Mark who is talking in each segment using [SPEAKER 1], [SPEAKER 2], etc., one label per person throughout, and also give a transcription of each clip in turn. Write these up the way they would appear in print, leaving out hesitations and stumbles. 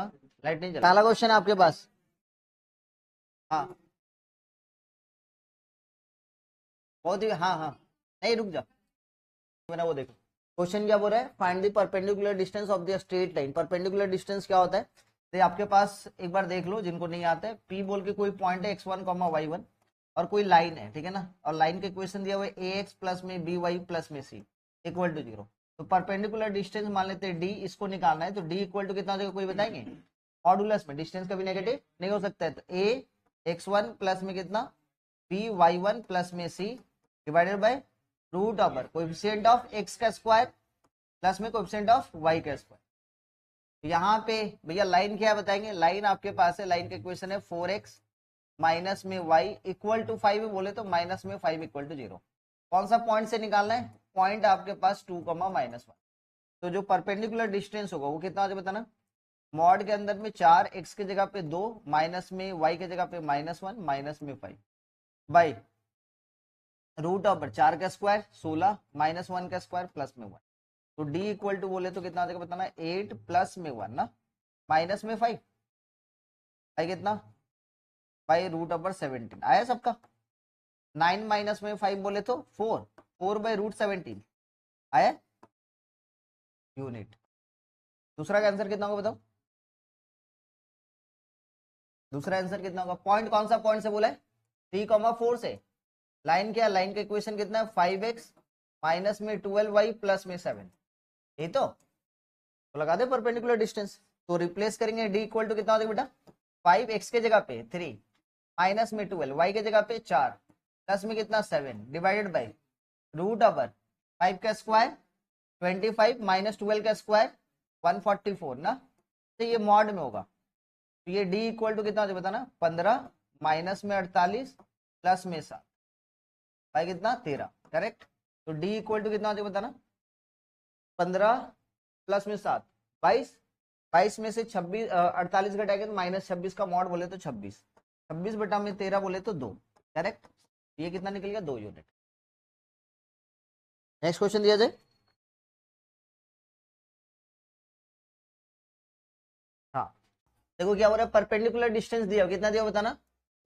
[SPEAKER 1] हाँ लाइट नहीं चल, पहला क्वेश्चन है आपके पास। हाँ बहुत ही, हाँ हाँ नहीं रुक जा, मैंने वो देखो क्वेश्चन क्या बोल रहा है, find the perpendicular distance of the straight line. Perpendicular distance क्या होता है, तो आपके पास एक बार देख लो जिनको नहीं आता है, पी बोल के कोई पॉइंट है x1 y1 और कोई लाइन है, ठीक है ना, और लाइन के क्वेश्चन दिया हुआ है ax प्लस में by प्लस में c इक्वल टू 0। तो परपेंडिकुलर डिस्टेंस मान लेते हैं d, इसको निकालना है, तो d इक्वल टू कितना हो जाएगा कोई बताएंगे, मॉडुलस में डिस्टेंस कभी नेगेटिव नहीं हो सकता है, तो a x1 प्लस में कितना b y1 प्लस में c divided by root over coefficient of x का स्क्वायर प्लस में कोएफिशिएंट ऑफ y का स्क्वायर। यहाँ पे भैया लाइन क्या बताएंगे, लाइन आपके पास है, लाइन के इक्वेशन है 4x माइनस में y इक्वल टू 5 बोले तो माइनस में 5 इक्वल टू 0। कौन सा पॉइंट से निकालना है, पॉइंट आपके पास 2 -1। तो जो परपेंडिकुलर डिस्टेंस होगा वो कितना हो बताना, मॉड के अंदर में 4 x की जगह पे 2 माइनस में y की जगह पे -1 माइनस में 5 बाई रूट ओवर 4 का स्क्वायर 16 -1 का स्क्वायर प्लस में 1। तो d इक्वल टू बोले तो कितना आ जाएगा बताना, 8 प्लस में 1 ना माइनस में 5 भाई कितना बाई रूट ओवर 17 आया सबका। 9 माइनस में 5 बोले तो 4 बाई रूट 17 आया यूनिट। दूसरा का आंसर कितना होगा बताओ, दूसरा आंसर कितना होगा, पॉइंट कौन सा पॉइंट से बोला है 3,4 से। लाइन क्या, लाइन का इक्वेशन कितना है 5x माइनस में 12y प्लस में 7, ये तो लगा दे परपेंडिकुलर डिस्टेंस। तो रिप्लेस करेंगे d इक्वल टू कितना हो जाएगा बेटा, 5x के जगह पे 3 माइनस में 12 y के जगह पे 4 प्लस में कितना 7 डिवाइडेड बाई रूट ओवर 5 का स्क्वायर 25 माइनस 12 का स्क्वायर 144 ना, तो ये मॉड में होगा। तो ये d इक्वल टू कितना हो जाएगा बताना, 15 माइनस में 48 प्लस में 7 भाई कितना 13 करेक्ट। तो d इक्वल टू कितना हो जाएगा बताना, 15 प्लस में 7 22, 22 में से 26 48 घटाएंगे तो -26 का मॉड बोले तो 26, 26 बटा में 13 बोले तो 2 करेक्ट। ये कितना निकल गया 2 यूनिट। नेक्स्ट क्वेश्चन दिया जाए। हाँ देखो क्या हो रहा है, परपेंडिकुलर डिस्टेंस दिया कितना दिया बताना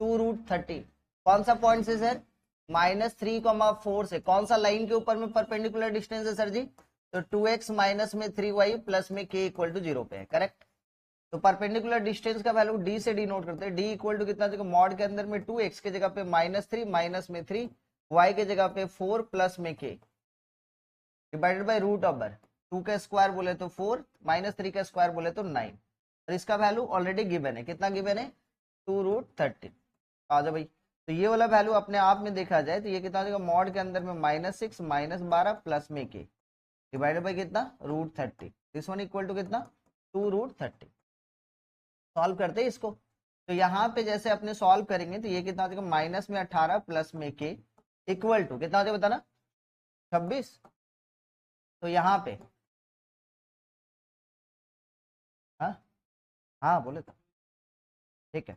[SPEAKER 1] 2√30। कौन सा पॉइंट से सर, -3,4 से। कौन सा लाइन के ऊपर में परपेंडिकुलर डिस्टेंस है सर जी, तो 2x माइनस में 3y प्लस में k इक्वल टू 0 पे है करेक्ट। तो परपेंडिकुलर डिस्टेंस का वैल्यू d से डिनोट करते हैं, d इक्वल टू कितना देखो मॉड के अंदर में 2x के जगह पे -3 माइनस में 3 y के जगह पे 4 प्लस में k divided by root over 2 का स्क्वायर बोले तो 4 -3 का स्क्वायर बोले तो 9 और इसका वैल्यू ऑलरेडी गिवन है, कितना गिवन है 2√30। आ जाओ भाई, तो ये वाला वैल्यू अपने आप में देखा जाए तो ये कितना हो जाएगा मॉड के अंदर में -6 -12 प्लस में k डिवाइडेड बाई कितना √30, दिस वन इक्वल टू कितना 2√30। सॉल्व करते हैं इसको, तो यहाँ पे जैसे अपने सॉल्व करेंगे तो ये कितना हो जाएगा माइनस में 18 प्लस में k इक्वल टू कितना हो जाएगा बताना 26। तो यहाँ पे हाँ हाँ बोले तो ठीक है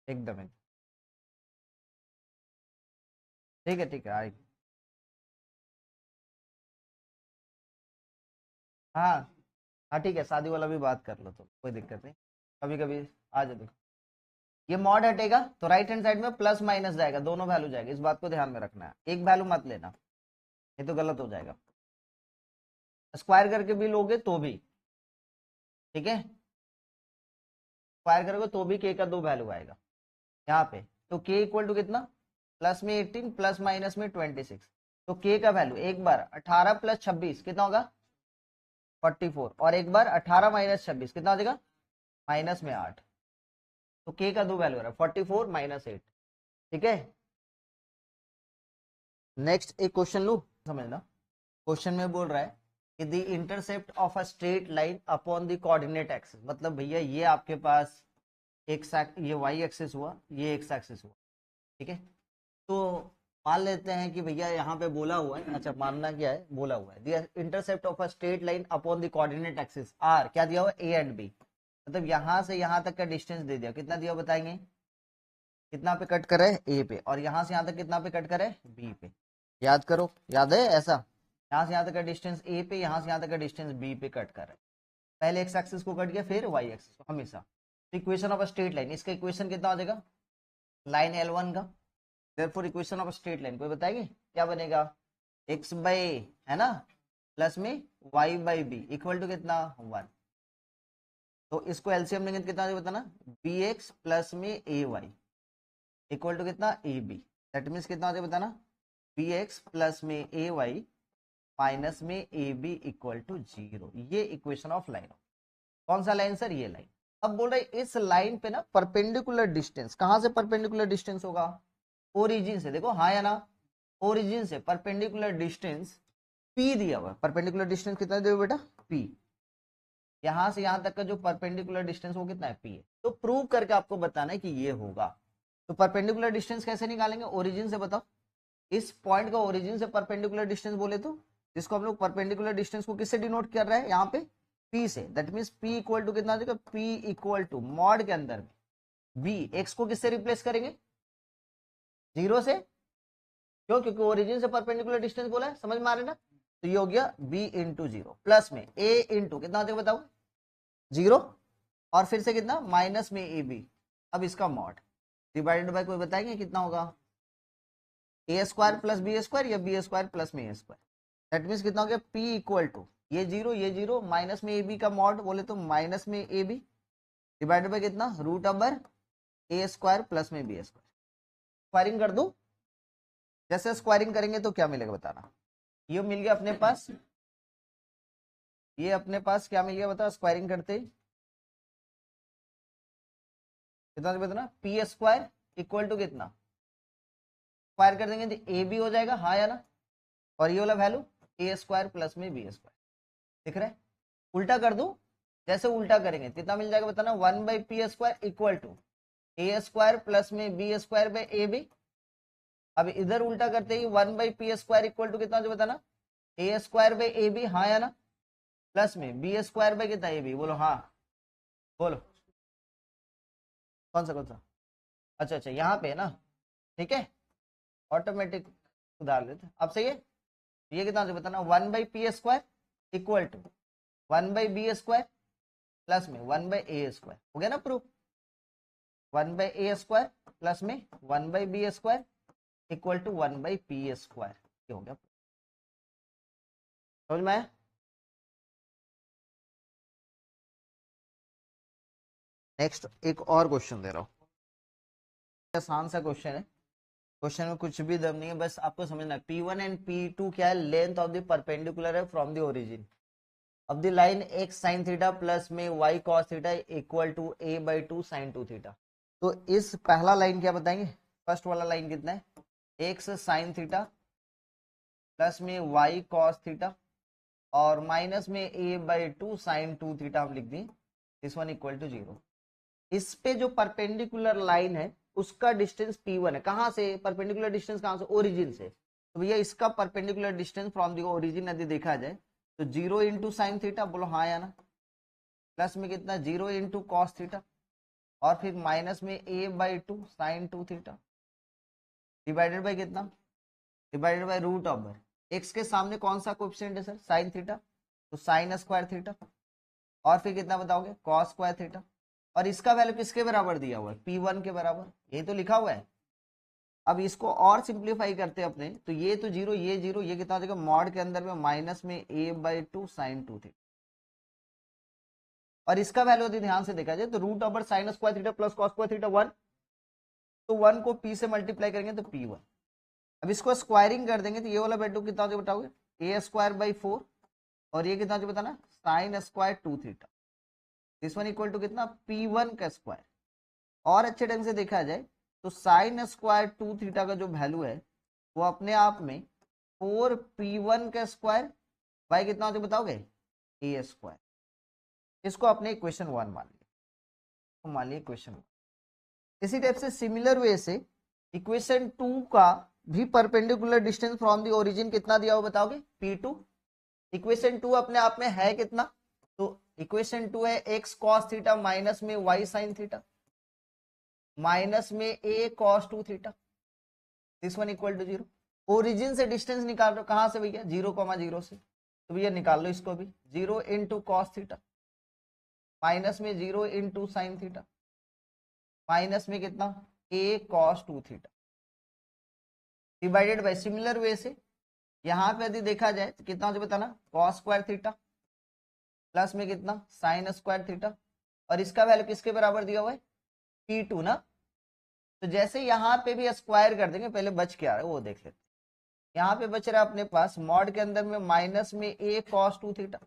[SPEAKER 1] एकदम ठीक है आएगी। हाँ हाँ ठीक है, शादी वाला भी बात कर लो तो कोई दिक्कत नहीं, कभी कभी आ जाए। देखो ये मॉड हटेगा तो राइट हैंड साइड में प्लस माइनस जाएगा, दोनों वैल्यू जाएगा, इस बात को ध्यान में रखना है, एक वैल्यू मत लेना ये तो गलत हो जाएगा। स्क्वायर करके भी लोगे तो भी ठीक है, स्क्वायर करोगे तो भी k का 2 वैल्यू आएगा यहाँ पे। तो k इक्वल टू कितना प्लस में 18 प्लस माइनस में 26, तो k का वैल्यू एक बार 18 प्लस 26 कितना होगा 44 और एक बार 18 माइनस 26 कितना हो जाएगा माइनस में 8। तो k का 2 वैल्यू रहा है 44 -8 ठीक है। नेक्स्ट एक क्वेश्चन लू समझना, क्वेश्चन में बोल रहा है कि the intercept of a straight line upon the coordinate axis. मतलब भैया ये आपके पास ये वाई एक्सिस हुआ, ये एक्स एक्सिस हुआ ठीक है। तो मान लेते हैं कि भैया यहाँ पे बोला हुआ है, अच्छा मानना क्या है बोला हुआ है the intercept of a straight line upon the coordinate axis are, क्या दिया हुआ ए एंड बी, मतलब यहाँ से यहाँ तक का डिस्टेंस दे दिया, कितना दिया बताएंगे, कितना पे कट करे ए पे, और यहाँ से यहाँ तक कितना पे कट करे बी पे। याद करो, याद है ऐसा, यहाँ से यहाँ तक का डिस्टेंस ए पे, यहाँ से यहाँ तक का डिस्टेंस बी पे कट कर रहा है। पहले एक्स एक्सिस को कट गया फिर वाई एक्सिस को हमेशा। तो इक्वेशन ऑफ स्ट्रेट लाइन, इसका इक्वेशन कितना हो जाएगा लाइन L1 का, therefore equation of straight line कोई बताएगी क्या बनेगा, x बाई है ना प्लस में y by B equal to कितना 1। तो इसको एलसीएम लेंगे तो कितना बताना bx प्लस में ay इक्वल टू कितना ab, दैट मीन्स कितना हो बताना bx प्लस में ay माइनस में ab इक्वल टू 0। ये इक्वेशन ऑफ लाइन, कौन सा लाइन सर, ये लाइन। अब बोल रहे इस लाइन पे ना परपेंडिकुलर डिस्टेंस, कहां से परपेंडिकुलर डिस्टेंस होगा, ओरिजिन से, देखो हाँ या ना, ओरिजिन से परपेंडिकुलर डिस्टेंस p दिया हुआ है। परपेंडिकुलर डिस्टेंस कितना दिया बेटा p, यहां से यहां तक का जो परपेंडिकुलर डिस्टेंस वो कितना है p है। तो प्रूव करके आपको बताना है कि ये होगा। तो परपेंडिकुलर डिस्टेंस कैसे निकालेंगे, ओरिजिन से बताओ, इस पॉइंट का ओरिजिन से परपेंडिकुलर डिस्टेंस बोले तो, जिसको हम लोग परपेंडिकुलर डिस्टेंस को किससे डिनोट कर रहे हैं यहाँ पे p से, that means p equal to कितना देगा, p इक्वल टू मॉड के अंदर में b, x को किससे रिप्लेस करेंगे 0 से, क्यों, क्योंकि ओरिजिन से परपेंडिकुलर डिस्टेंस बोला है, समझ में आ रहे ना। तो ये हो गया b इंटू 0 प्लस में a इंटू कितना देगा बताओ 0 और फिर से कितना माइनस में ab, अब इसका मॉड डिवाइडेड बाय कोई बताएंगे कितना होगा ए स्क्वायर प्लस बी स्क्वायर या बी स्क्वायर प्लस में ए स्क्वायर, दैट मीन्स कितना हो गया p इक्वल टू ये 0 माइनस में ab का मॉड बोले तो माइनस में ab डिवाइडेड बाय कितना रूट ओवर ए स्क्वायर प्लस में बी स्क्वायर। स्क्वायरिंग कर दूं, जैसे स्क्वायरिंग करेंगे तो क्या मिलेगा बताना, ये मिल गया अपने पास, ये अपने पास क्या मिल गया बता स्क्वायरिंग करते ही कितना बताना पी स्क्वायर इक्वल टू कितना, स्क्वायर कर देंगे तो ए बी हो जाएगा हाँ या ना, और ये वाला वैल्यू ए स्क्वायर प्लस में बी स्क्वायर, दिख रहा है। उल्टा कर दूं, जैसे उल्टा करेंगे कितना मिल जाएगा बताना 1 by P square equal to A square plus में B square by A B. अब इधर उल्टा करते ही 1 by P square equal to कितना जो बताना A square by A B हाँ या ना, प्लस में बी स्क्वायर बाई कितना ए बी, बोलो हाँ, बोलो कौन सा, अच्छा अच्छा यहाँ पे है ना, ठीक है ऑटोमेटिक सुधार लेते अब सही है। ये कितना से बताना 1 by P square equal to 1 by B square plus में 1 बाई ए स्क्वायर, हो गया ना proof, 1 by A square plus में 1 by B square equal to 1 by P square, ये हो गया, समझ में आया। नेक्स्ट एक और क्वेश्चन दे रहा हूँ, आसान सा क्वेश्चन है, क्वेश्चन में कुछ भी दम नहीं है, बस आपको समझना है P1 एंड P2 क्या है, लेंथ ऑफ द परपेंडिकुलर है from the origin of the line x sin theta plus में y cos theta equal to a by 2 sin 2 theta. तो इस पहला लाइन क्या बताएंगे, फर्स्ट वाला लाइन कितना है x sin थीटा प्लस में y cos थीटा और माइनस में a बाई 2 sin 2 थीटा हम लिख दिए, दिस वन इक्वल टू 0। इस पे जो परपेंडिकुलर लाइन है उसका डिस्टेंस P1 है, कहां से परपेंडिकुलर डिस्टेंस, कहां से ओरिजिन से, तो भैया इसका perpendicular distance from the origin यदि देखा जाए तो 0 इंटू साइन थीटा, बोलो हाँ या ना, प्लस में कितना 0 इंटू कॉस थीटा और फिर माइनस में a by 2 sine 2 theta divided by कितना, divided by root over x के सामने कौन सा कोएफिशिएंट है सर साइन थीटा, तो साइन स्क्वायर थीटा और फिर कितना बताओगे कॉस स्क्वायर थीटा, और इसका वैल्यू किसके बराबर दिया हुआ है P1 के बराबर, ये तो लिखा हुआ है। अब इसको और सिंप्लीफाई करते हैं अपने, तो ये तो 0 ये 0, ये कितना देगा मॉड के अंदर में माइनस में a बाई 2 साइन 2 थीटा, और इसका वैल्यू यदि ध्यान से देखा जाए तो root over sine square theta plus cos square theta 1, तो 1 को p से मल्टीप्लाई करेंगे तो P1। अब इसको स्क्वायरिंग कर देंगे तो ये वाला वैल्यू कितना जो बताओगे a स्क्वायर बाई 4 और ये कितना जो बताना sine square 2 theta, this one equal to कितना P1 का स्क्वायर, और अच्छे ढंग से देखा जाए तो साइन स्क्वायर 2 थीटा का जो वैल्यू है वो अपने आप में 4P1 का स्क्वायर बाई कितना होता है बताओगे a स्क्वायर, इसको अपने इक्वेशन 1 मान लिया, तो मान लिया इक्वेशन 1। इसी टाइप से सिमिलर वे से इक्वेशन 2 का भी perpendicular distance from the origin कितना दिया हो बताओगे P2। इक्वेशन 2 अपने आप में है कितना, तो इक्वेशन 2 है x cos थीटा माइनस में y sin थीटा माइनस में a cos 2 theta, this one equal to 0। Origin से डिस्टेंस निकाल रहे हो कहां से भैया 0,0 से, तो भैया निकाल लो इसको भी 0 इंटू कॉस थीटा माइनस में 0 इंटू साइन थीटा, माइनस में कितना a cos 2 theta, divided by similar way से यहाँ पे यदि देखा जाए तो कितना मुझे बताना, cos स्क्वायर थीटा प्लस में कितना साइन स्क्वायर थीटा, और इसका वैल्यू किसके बराबर दिया हुआ है, P2 ना। तो जैसे यहाँ पे भी स्क्वायर कर देंगे, पहले बच क्या रहा है वो देख लेते हैं। यहाँ पे बच रहा है अपने पास मॉड के अंदर में माइनस में a cos 2 theta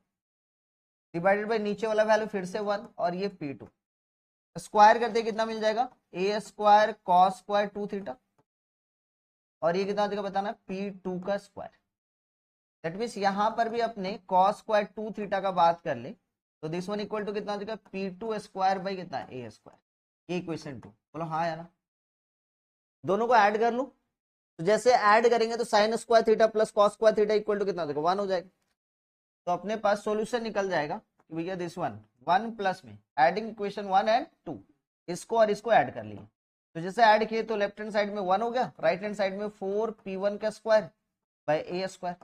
[SPEAKER 1] divided by नीचे वाला वैल्यू फिर से 1 और ये P2, स्क्वायर करते कितना मिल जाएगा, a square cos square 2 theta, और ये कितना जगह बताना, P2 का स्क्वायर। दैट मीन्स यहाँ पर भी अपने cos स्क्वायर 2 थीटा का बात कर ले तो दिस वन इक्वल टू कितना जगह P2 स्क्वायर बाई कितना a स्क्वायर, ये इक्वेशन 2। बोलो हाँ या ना, दोनों को ऐड कर लूं, तो जैसे ऐड करेंगे तो sine square theta plus cos square theta equal to कितना देखो 1 हो जाएगा। तो अपने पास सॉल्यूशन निकल जाएगा कि भैया दिस वन 1 प्लस में एडिंग इक्वेशन 1 एंड 2, इसको और इसको ऐड कर लिए। तो जैसे ऐड किए तो लेफ्ट हैंड साइड में 1 हो गया, राइट हैंड साइड में 4p1 का square by a square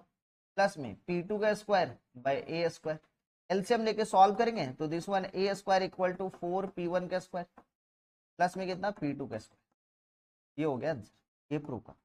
[SPEAKER 1] plus में p2 का square by a square, LCM लेके सॉल्व करेंगे तो this one a square equal to 4p1 का स्क्वायर प्लस में कितना p2 का स्क्वायर, ये हो गया आंसर, ये प्रूव का।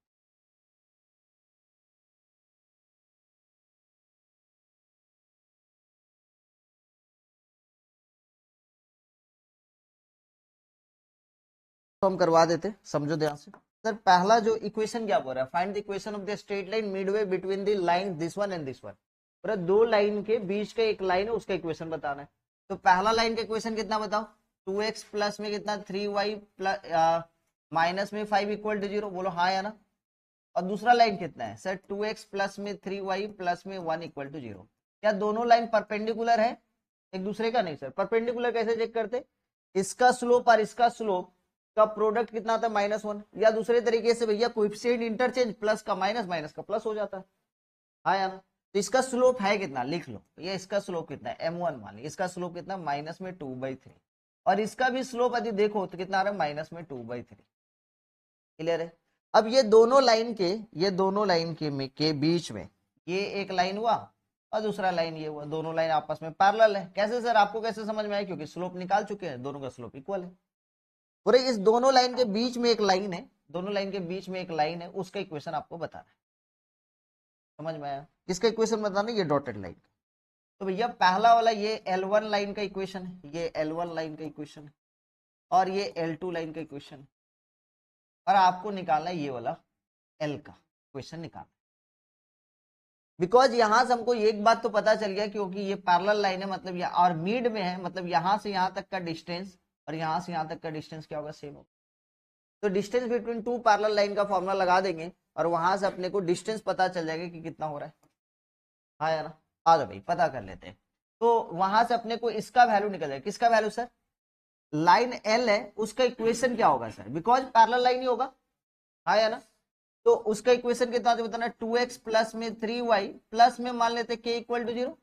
[SPEAKER 1] तो हम करवा देते, समझो ध्यान से। सर पहला जो इक्वेशन क्या बोल रहा है, find the equation of the straight line Midway between the line this one and this one, पूरा दो लाइन के बीच का एक लाइन है उसका इक्वेशन बताना है। तो पहला लाइन का इक्वेशन कितना बताओ, 2x प्लस में कितना 3y प्लस माइनस में 5 इक्वल टू 0, बोलो हाँ या ना। और दूसरा लाइन कितना है सर, 2x प्लस में 3y प्लस में 1 इक्वल टू 0। क्या दोनों लाइन परपेंडिकुलर है एक दूसरे का, नहीं सर। परपेंडिकुलर कैसे चेक करते, इसका स्लोप और इसका स्लोप का प्रोडक्ट कितना आता है -1, या दूसरे तरीके से भैया कोएफिशिएंट इंटरचेंज प्लस का माइनस माइनस का प्लस हो जाता है, हाँ या ना। तो इसका स्लोप है कितना लिख लो, ये इसका स्लोप कितना है m1 मान ली, इसका स्लोप कितना माइनस में 2/3, और इसका भी स्लोप यदि देखो तो कितना आ रहा है माइनस में 2/3। क्लियर है। अब ये दोनों लाइन के बीच में ये एक लाइन हुआ और दूसरा लाइन ये हुआ, दोनों लाइन आपस में पैरेलल है। कैसे सर, आपको कैसे समझ में आया, क्योंकि स्लोप निकाल चुके हैं, दोनों का स्लोप इक्वल है। पूरे इस दोनों लाइन के बीच में एक लाइन है, दोनों लाइन के बीच में एक लाइन है, उसका इक्वेशन आपको बताना है। समझ में आया, किसका इक्वेशन बताना है, ये डॉटेड लाइन। तो भैया पहला वाला ये L1 लाइन का इक्वेशन है, ये L1 लाइन का इक्वेशन है, और ये L2 लाइन का इक्वेशन है, और आपको निकालना है ये वाला L का इक्वेशन निकालना। बिकॉज यहां से हमको एक बात तो पता चल गया, क्योंकि ये पैरेलल लाइन है मतलब ये और मिड में है, मतलब यहां से यहां तक का डिस्टेंस और यहां से यहां तक का डिस्टेंस क्या होगा, सेम होगा। तो distance between two parallel line का फॉर्मूला लगा देंगे और वहां से अपने को डिस्टेंस पता चल जाएगा कि कितना हो रहा है, हाँ यार। आ जाओ भाई पता कर लेते हैं। तो वहां से अपने को इसका वैल्यू निकल जाएगा, किसका वैल्यू सर, लाइन L है उसका इक्वेशन क्या होगा सर, बिकॉज पैरेलल लाइन ही होगा, हाँ या ना। तो उसका इक्वेशन कितना बताना, 2x प्लस में 3y प्लस में मान लेते k इक्वल टू 0।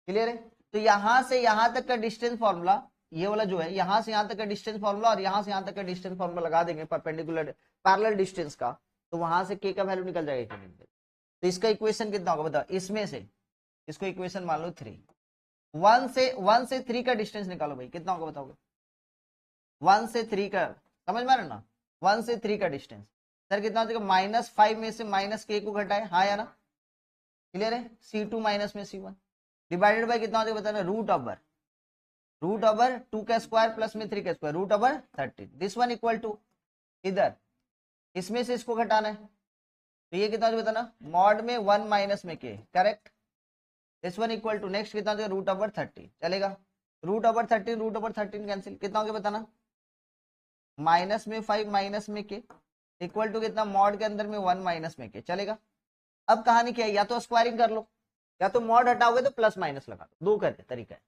[SPEAKER 1] क्लियर है। तो यहां से यहां तक का डिस्टेंस फॉर्मूला ये वाला जो है, यहां से यहां तक का डिस्टेंस फॉर्मूला और यहां से यहां तक का डिस्टेंस फॉर्मूला लगा देंगे परपेंडिकुलर पैरेलल डिस्टेंस का, तो वहां से k का वैल्यू निकल जाएगा। तो इसका इक्वेशन कितना होगा बताओ, इसमें से इसको इक्वेशन मान लो 3, 1 से 3 का डिस्टेंस निकालो भाई, कितना होगा बताओगे, 1 से 3 का, समझ में आ रहा ना, 1 से 3 का डिस्टेंस सर कितना हो जाएगा, -5 में से -k को घटाए, हाँ या ना। क्लियर है। C2 माइनस में C1 डिवाइडेड बाय कितना हो जाएगा बताना, रूट ओवर 2 का स्क्वायर प्लस में 3 का square, root over 30। This one equal to इधर इसमें से इसको घटाना है, तो ये कितना हो जाएगा बताना, मॉड में 1 माइनस में k, correct. This one equal to next कितना हो जाएगा, रूट ओवर 30 चलेगा, रूट ओवर 13 कैंसिल, कितना हो गया बताना, माइनस में 5 माइनस में k इक्वल टू कितना, मॉड के अंदर में 1 माइनस में k चलेगा। अब कहानी क्या है, या तो स्क्वायरिंग कर लो या तो मॉड हटाओगे तो प्लस माइनस लगा दो, दो करते तरीका है।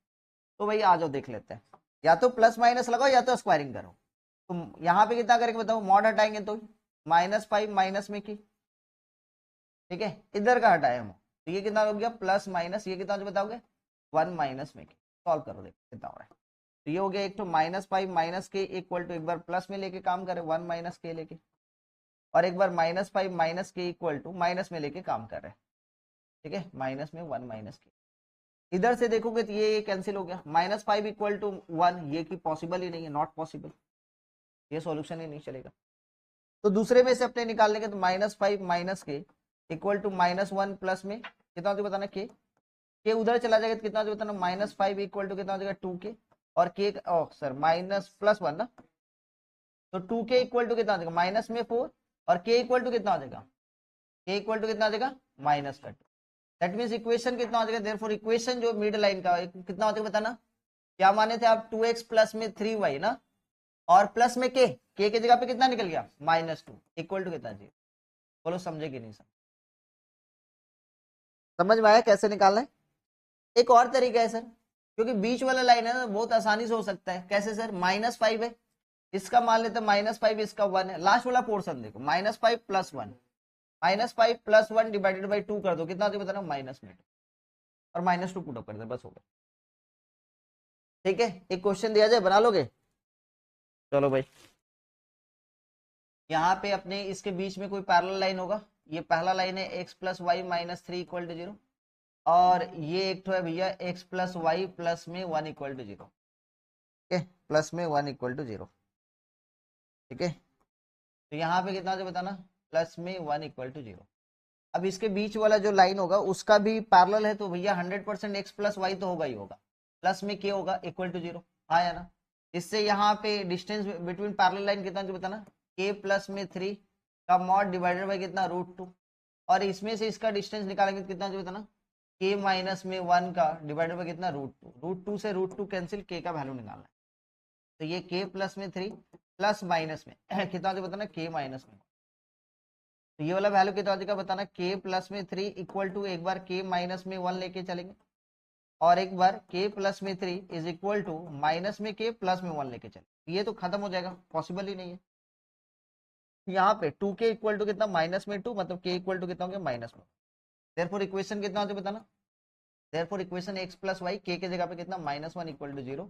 [SPEAKER 1] तो भाई आ जाओ देख लेते हैं, या तो प्लस माइनस लगाओ या तो स्क्वायरिंग करो। तो यहाँ पे कितना करेंगे बताओ, मॉड हटाएंगे तो -5 माइनस में k, ठीक है, इधर का हटाए हम, तो ये कितना हो गया प्लस माइनस, ये कितना बताओगे 1 माइनस में k। सॉल्व करो देखो कितना हो रहा है। तो ये हो गया एक तो -5 माइनस k इक्वल टू, एक बार प्लस में लेके काम करे 1 माइनस k लेके, और एक बार -5 minus k equal to minus में लेके काम कर रहे हैं, ठीक है, माइनस में 1 माइनस k। इधर से देखोगे तो ये कैंसिल हो गया, -5 इक्वल टू 1, ये की पॉसिबल ही नहीं है, नॉट पॉसिबल, ये सॉल्यूशन ही नहीं चलेगा। तो दूसरे में से अपने निकालने के तो -5 माइनस के इक्वल टू -1 प्लस में कितना हो बताना के उधर चला जाएगा तो कितना हो बताना -5 इक्वल टू कितना हो जाएगा 2 के, और के सर माइनस प्लस 1 ना, तो 2 के इक्वल टू कितना हो जाएगा माइनस में 4, और के इक्वल टू कितना हो जाएगा, के इक्वल टू कितना हो जाएगा माइनस का 2। दैट मीन्स इक्वेशन कितना हो जाएगा, देयरफॉर इक्वेशन जो मिड लाइन का कितना हो जाएगा बताना, क्या माने थे आप 2x प्लस में 3y ना, और प्लस में के जगह पे कितना निकल गया -2 इक्वल टू कितना चाहिए, बोलो समझे कि नहीं समझ में आया कैसे निकालना है। एक और तरीका है सर, क्योंकि बीच वाला लाइन है ना बहुत आसानी से हो सकता है, कैसे सर -5 है, इसका मान लेते हैं -5, इसका 1 है, लास्ट वाला पोर्शन देखो -5 प्लस 1, -5 प्लस 1 डिवाइडेड बाई 2 कर दो, कितना होता है बताना -2, और -2 पुट अप कर दे, बस हो गया। ठीक है, एक क्वेश्चन दिया जाए, बना लोगे, चलो भाई। यहाँ पे अपने इसके बीच में कोई पैरेलल लाइन होगा, ये पहला लाइन है x plus Y minus 3 equal to 0, और ये एक तो है भैया x प्लस वाई प्लस में 1 इक्वल टू 0, ठीक है, प्लस में 1 इक्वल टू 0, ठीक है। तो यहाँ पे कितना हो बताना प्लस में 1 इक्वल टू 0। अब इसके बीच वाला जो लाइन होगा उसका भी पैरेलल है, तो भैया 100% x प्लस वाई तो होगा ही होगा, प्लस में k होगा इक्वल टू 0, हाँ या ना। इससे यहाँ पे डिस्टेंस बिटवीन पैरेलल लाइन कितना जो बताना k प्लस में 3 का मॉड डिवाइडेड बाई कितना √2, और इसमें से इसका डिस्टेंस निकालेंगे तो कितना जो बताना k माइनस में 1 का डिवाइडेड बाई कितना √2 से √2 कैंसिल, k का वैल्यू निकालना है, तो ये k प्लस में 3 प्लस माइनस में कितना जो बताना k माइनस में, तो ये वाला वैल्यू कितना का बताना k प्लस में 3 इक्वल टू एक बार k माइनस में 1 लेके चलेंगे, और एक बार k प्लस में 3 इज इक्वल टू माइनस में k प्लस में 1 लेके चले, ये तो खत्म हो जाएगा, पॉसिबल ही नहीं है। यहाँ पे 2k इक्वल टू कितना -2, मतलब k इक्वल टू कितना हो गया -1, देयरफॉर इक्वेशन कितना होता है बताना, therefore equation x plus Y, k के जगह पे कितना -1 इक्वल टू 0,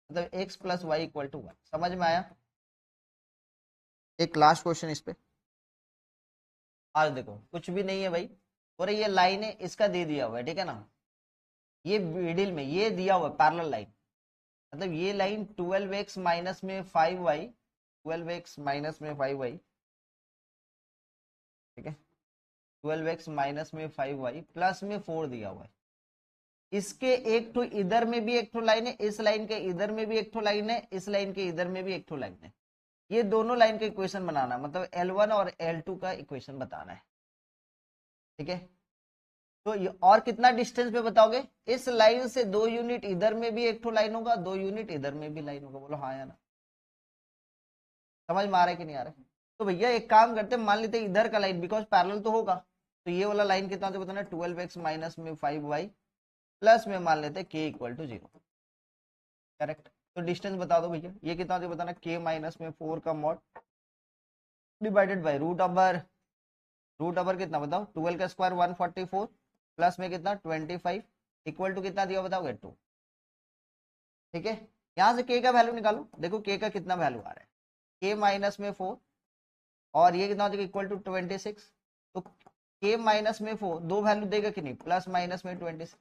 [SPEAKER 1] मतलब x plus Y equal to 1, समझ में आया। एक लास्ट क्वेश्चन इस पे, आज देखो कुछ भी नहीं है भाई, और ये लाइन है इसका दे दिया हुआ है, ठीक है ना, ये मिडिल में ये दिया हुआ है पैरेलल लाइन, मतलब ये लाइन 12x माइनस में 5y, 12x माइनस में 5y, ठीक है, 12x माइनस में 5y प्लस में 4 दिया हुआ है, इसके एक तो इधर में भी एक तो लाइन है, इस लाइन के इधर में भी एक तो लाइन है, इस लाइन के इधर में भी एक तो लाइन है, ये दोनों लाइन का इक्वेशन बनाना, मतलब L1 और L2 का इक्वेशन बताना है, ठीक है। तो ये और कितना डिस्टेंस पे बताओगे, इस लाइन से 2 यूनिट इधर में भी एक तो लाइन होगा, 2 यूनिट इधर में भी लाइन होगा, बोलो हाँ या ना, समझ में आ रहा है कि नहीं आ रहा है। तो भैया एक काम करते हैं, मान लेते हैं इधर का लाइन बिकॉज पैरेलल तो होगा, तो ये वाला लाइन कितना तो बताना 12x माइनस में 5y प्लस में मान लेते हैं k इक्वल टू 0, करेक्ट। तो डिस्टेंस बता दो भैया, ये कितना तो बताना k माइनस में 4 का mod divided by root over कितना बताओ 12 का स्क्वायर 144 प्लस में कितना 25 इक्वल टू कितना दिया बताओगे 2, ठीक है। यहाँ से k का वैल्यू निकालो, देखो k का कितना वैल्यू आ रहा है, k माइनस में 4 और ये कितना हो जाएगा इक्वल टू 26, तो k माइनस में 4 दो वैल्यू देगा कि नहीं, प्लस माइनस में 26,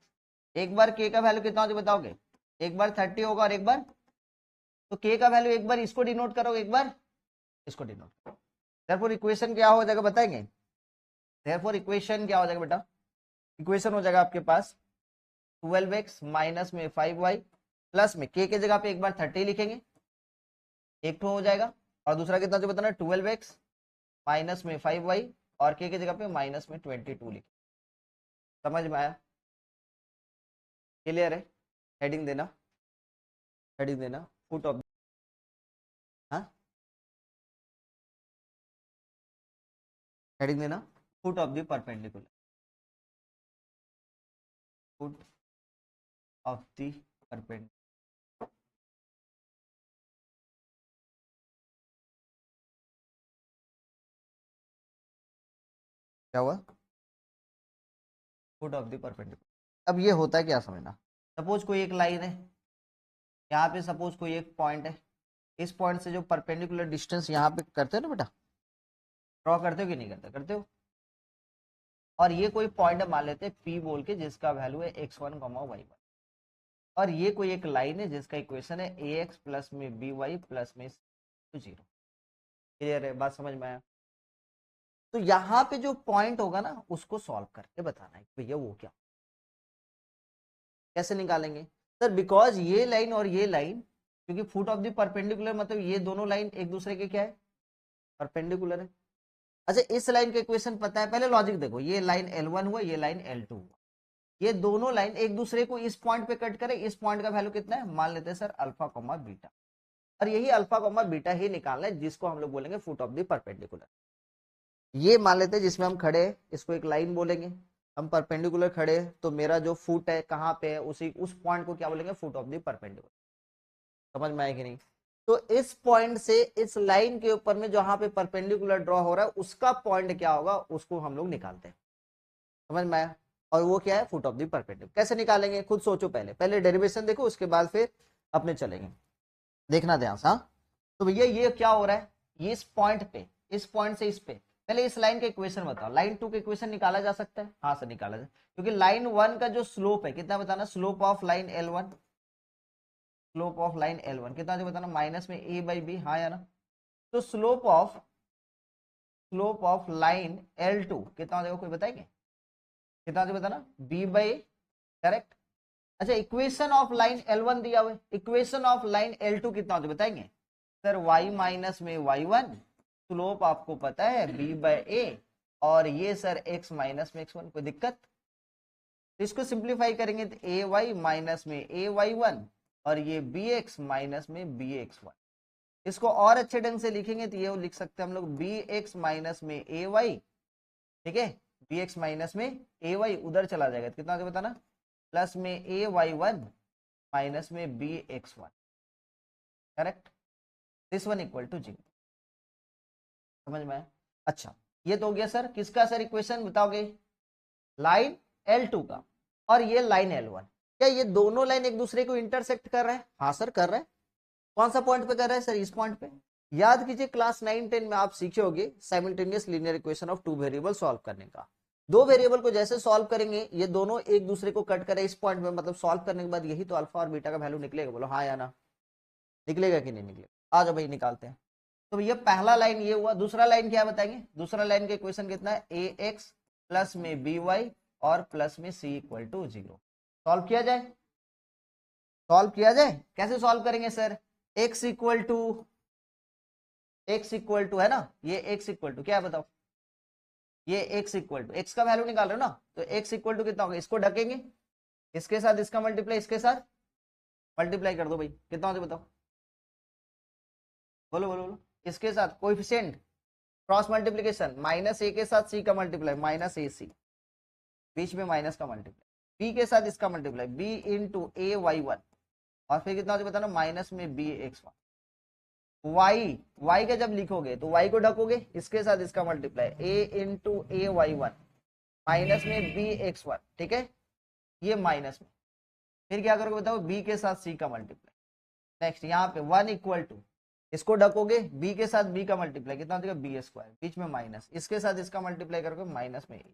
[SPEAKER 1] एक बार k का वैल्यू कितना हो जाएगा बताओगे, एक बार 30 होगा और एक बार, तो k का वैल्यू एक बार इसको डिनोट करोगे एक बार इसको डिनोट करो, देयरफॉर इक्वेशन क्या हो जाएगा बताएंगे, देयरफॉर इक्वेशन क्या हो जाएगा बेटा, इक्वेशन हो जाएगा आपके पास 12x माइनस में 5y प्लस में k के जगह पे एक बार 30 लिखेंगे, एक तो हो जाएगा, और दूसरा कितना जो बताना 12x माइनस में 5y और k के जगह पे माइनस में 22 लिखे, समझ में आया, क्लियर है। हेडिंग देना, हेडिंग देना फुट ऑफ, हाँ हेडिंग देना foot of the perpendicular, foot of the perpendicular, क्या हुआ फुट ऑफ द परपेंडिकुलर। अब ये होता है क्या समझना, सपोज कोई एक लाइन है, यहाँ पे सपोज कोई एक पॉइंट है, इस पॉइंट से जो परपेंडिकुलर डिस्टेंस यहाँ पे करते हो ना बेटा, ड्रॉ करते हो कि नहीं करते, करते हो, और ये कोई पॉइंट मान लेते हैं P बोल के जिसका वैल्यू है x1, y1, और ये कोई एक लाइन है जिसका इक्वेशन है ए एक्स प्लस में बी वाई प्लस में 0। क्लियर है, बात समझ में आया? तो यहाँ पे जो पॉइंट होगा ना उसको सॉल्व करके बताना है भैया वो क्या, कैसे निकालेंगे सर? बिकॉज ये लाइन और ये लाइन, क्योंकि फुट ऑफ द परपेंडिकुलर मतलब ये दोनों लाइन एक दूसरे के क्या है, परपेंडिकुलर है। अच्छा, इस लाइन का इक्वेशन पता है? पहले लॉजिक देखो, ये लाइन L1 हुआ, ये लाइन L2 हुआ, ये दोनों लाइन एक दूसरे को इस पॉइंट पे कट करे। इस पॉइंट का वैल्यू कितना है, मान लेते हैं सर अल्फा कॉमा बीटा, और यही अल्फा कॉमा बीटा ही निकालना है जिसको हम लोग बोलेंगे फुट ऑफ द परपेंडिकुलर। ये मान लेते हैं जिसमें हम खड़े हैं इसको एक लाइन बोलेंगे, हम परपेंडिकुलर खड़े हैं तो मेरा जो फुट है कहाँ पे है, उसी उस पॉइंट को क्या बोलेंगे, फुट ऑफ द परपेंडिकुलर। समझ में आया कि नहीं? तो इस पॉइंट से इस लाइन के ऊपर में जहां पे परपेंडिकुलर ड्रॉ हो रहा है उसका पॉइंट क्या होगा उसको हम लोग निकालते हैं। समझ में आया? और वो क्या है, फुट ऑफ द परपेंडिकुलर। कैसे निकालेंगे खुद सोचो, पहले पहले डेरिवेशन देखो उसके बाद फिर अपने चलेंगे, देखना ध्यान से। हाँ, तो भैया ये क्या हो रहा है, ये इस पॉइंट पे, इस पॉइंट से इस पे, पहले इस लाइन का इक्वेशन बताओ। लाइन 2 का इक्वेशन निकाला जा सकता है? हाँ सर निकाला जाए, क्योंकि लाइन 1 का जो स्लोप है कितना बताना, slope of line L1, slope of line L1 कितना जो बताना, माइनस में a बाई बी, हाँ या ना? तो स्लोप ऑफ लाइन L2 कितना देखो, कोई बताएंगे कितना जो बताना, b बाई, करेक्ट। अच्छा, इक्वेशन ऑफ लाइन L1 दिया हुआ है, इक्वेशन ऑफ लाइन L2 कितना होता है बताएंगे सर? y माइनस में y1, स्लोप आपको पता है b बाई ए, और ये सर x माइनस में x1। कोई दिक्कत? तो इसको सिंप्लीफाई करेंगे तो ए वाई माइनस में ए वाई वन, और ये बी एक्स माइनस में बी एक्स वन। इसको और अच्छे ढंग से लिखेंगे तो ये लिख सकते हैं हम लोग बी एक्स माइनस में ए वाई, ठीक है, बी एक्स माइनस में ए वाई उधर चला जाएगा, कितना बताना, प्लस में ए वाई वन माइनस में B X one, correct. This one equal to 0। समझ में आया? अच्छा, ये तो हो गया सर किसका सर इक्वेशन बताओगे, लाइन L2 का, और ये लाइन L1। क्या ये दोनों लाइन एक दूसरे को इंटरसेक्ट कर रहे हैं? हाँ सर कर रहे हैं। कौन सा पॉइंट पे कर रहे हैं सर, इस पॉइंट पे। याद कीजिए क्लास 9-10 में आप सीखे होंगे simultaneous linear equation of two variable solve करने का। दो वेरिएबल को जैसे सॉल्व करेंगे, ये दोनों एक दूसरे को कट करे इस पॉइंट में, मतलब सॉल्व करने के बाद यही तो अल्फा और बीटा का वैल्यू निकलेगा। बोलो हाँ या ना, निकलेगा कि नहीं निकलेगा? आ जाओ भाई निकालते हैं। तो ये पहला लाइन ये हुआ, दूसरा लाइन क्या बताएंगे? दूसरा लाइन का इक्वेशन कितना है, ए एक्स प्लस में बी वाई और प्लस में सी इक्वल टू 0। सॉल्व किया जाए, सॉल्व किया जाए। कैसे सॉल्व करेंगे सर? x इक्वल टू है ना, ये x इक्वल टू क्या है बताओ, ये x इक्वल टू, x का वैल्यू निकाल रहे हो ना, तो x इक्वल टू कितना होगा, इसको ढकेंगे, इसके साथ इसका मल्टीप्लाई, इसके साथ मल्टीप्लाई कर दो भाई, कितना होता बताओ, बोलो बोलो बोलो। इसके साथ कोएफिशिएंट क्रॉस मल्टीप्लीकेशन, माइनस ए के साथ सी का मल्टीप्लाई, माइनस ए सी, बीच में माइनस का मल्टीप्लाई, बी के साथ इसका मल्टीप्लाई, बी इंटू ए वाई वन, और फिर कितना होता बताना, माइनस में बी एक्स वन। वाई का जब लिखोगे तो वाई को ढकोगे, इसके साथ इसका मल्टीप्लाई, ए इंटू ए वाई वन माइनस में बी एक्स वन, ठीक है, ये माइनस में, फिर क्या करोगे बताओ, बी के साथ सी का मल्टीप्लाई। नेक्स्ट यहाँ पे वन इक्वल टू, इसको ढकोगे, बी के साथ बी का मल्टीप्लाई, कितना हो जाएगा, बी स्क्वायर, बीच में माइनस, इसके साथ इसका मल्टीप्लाई करोगे माइनस में ए।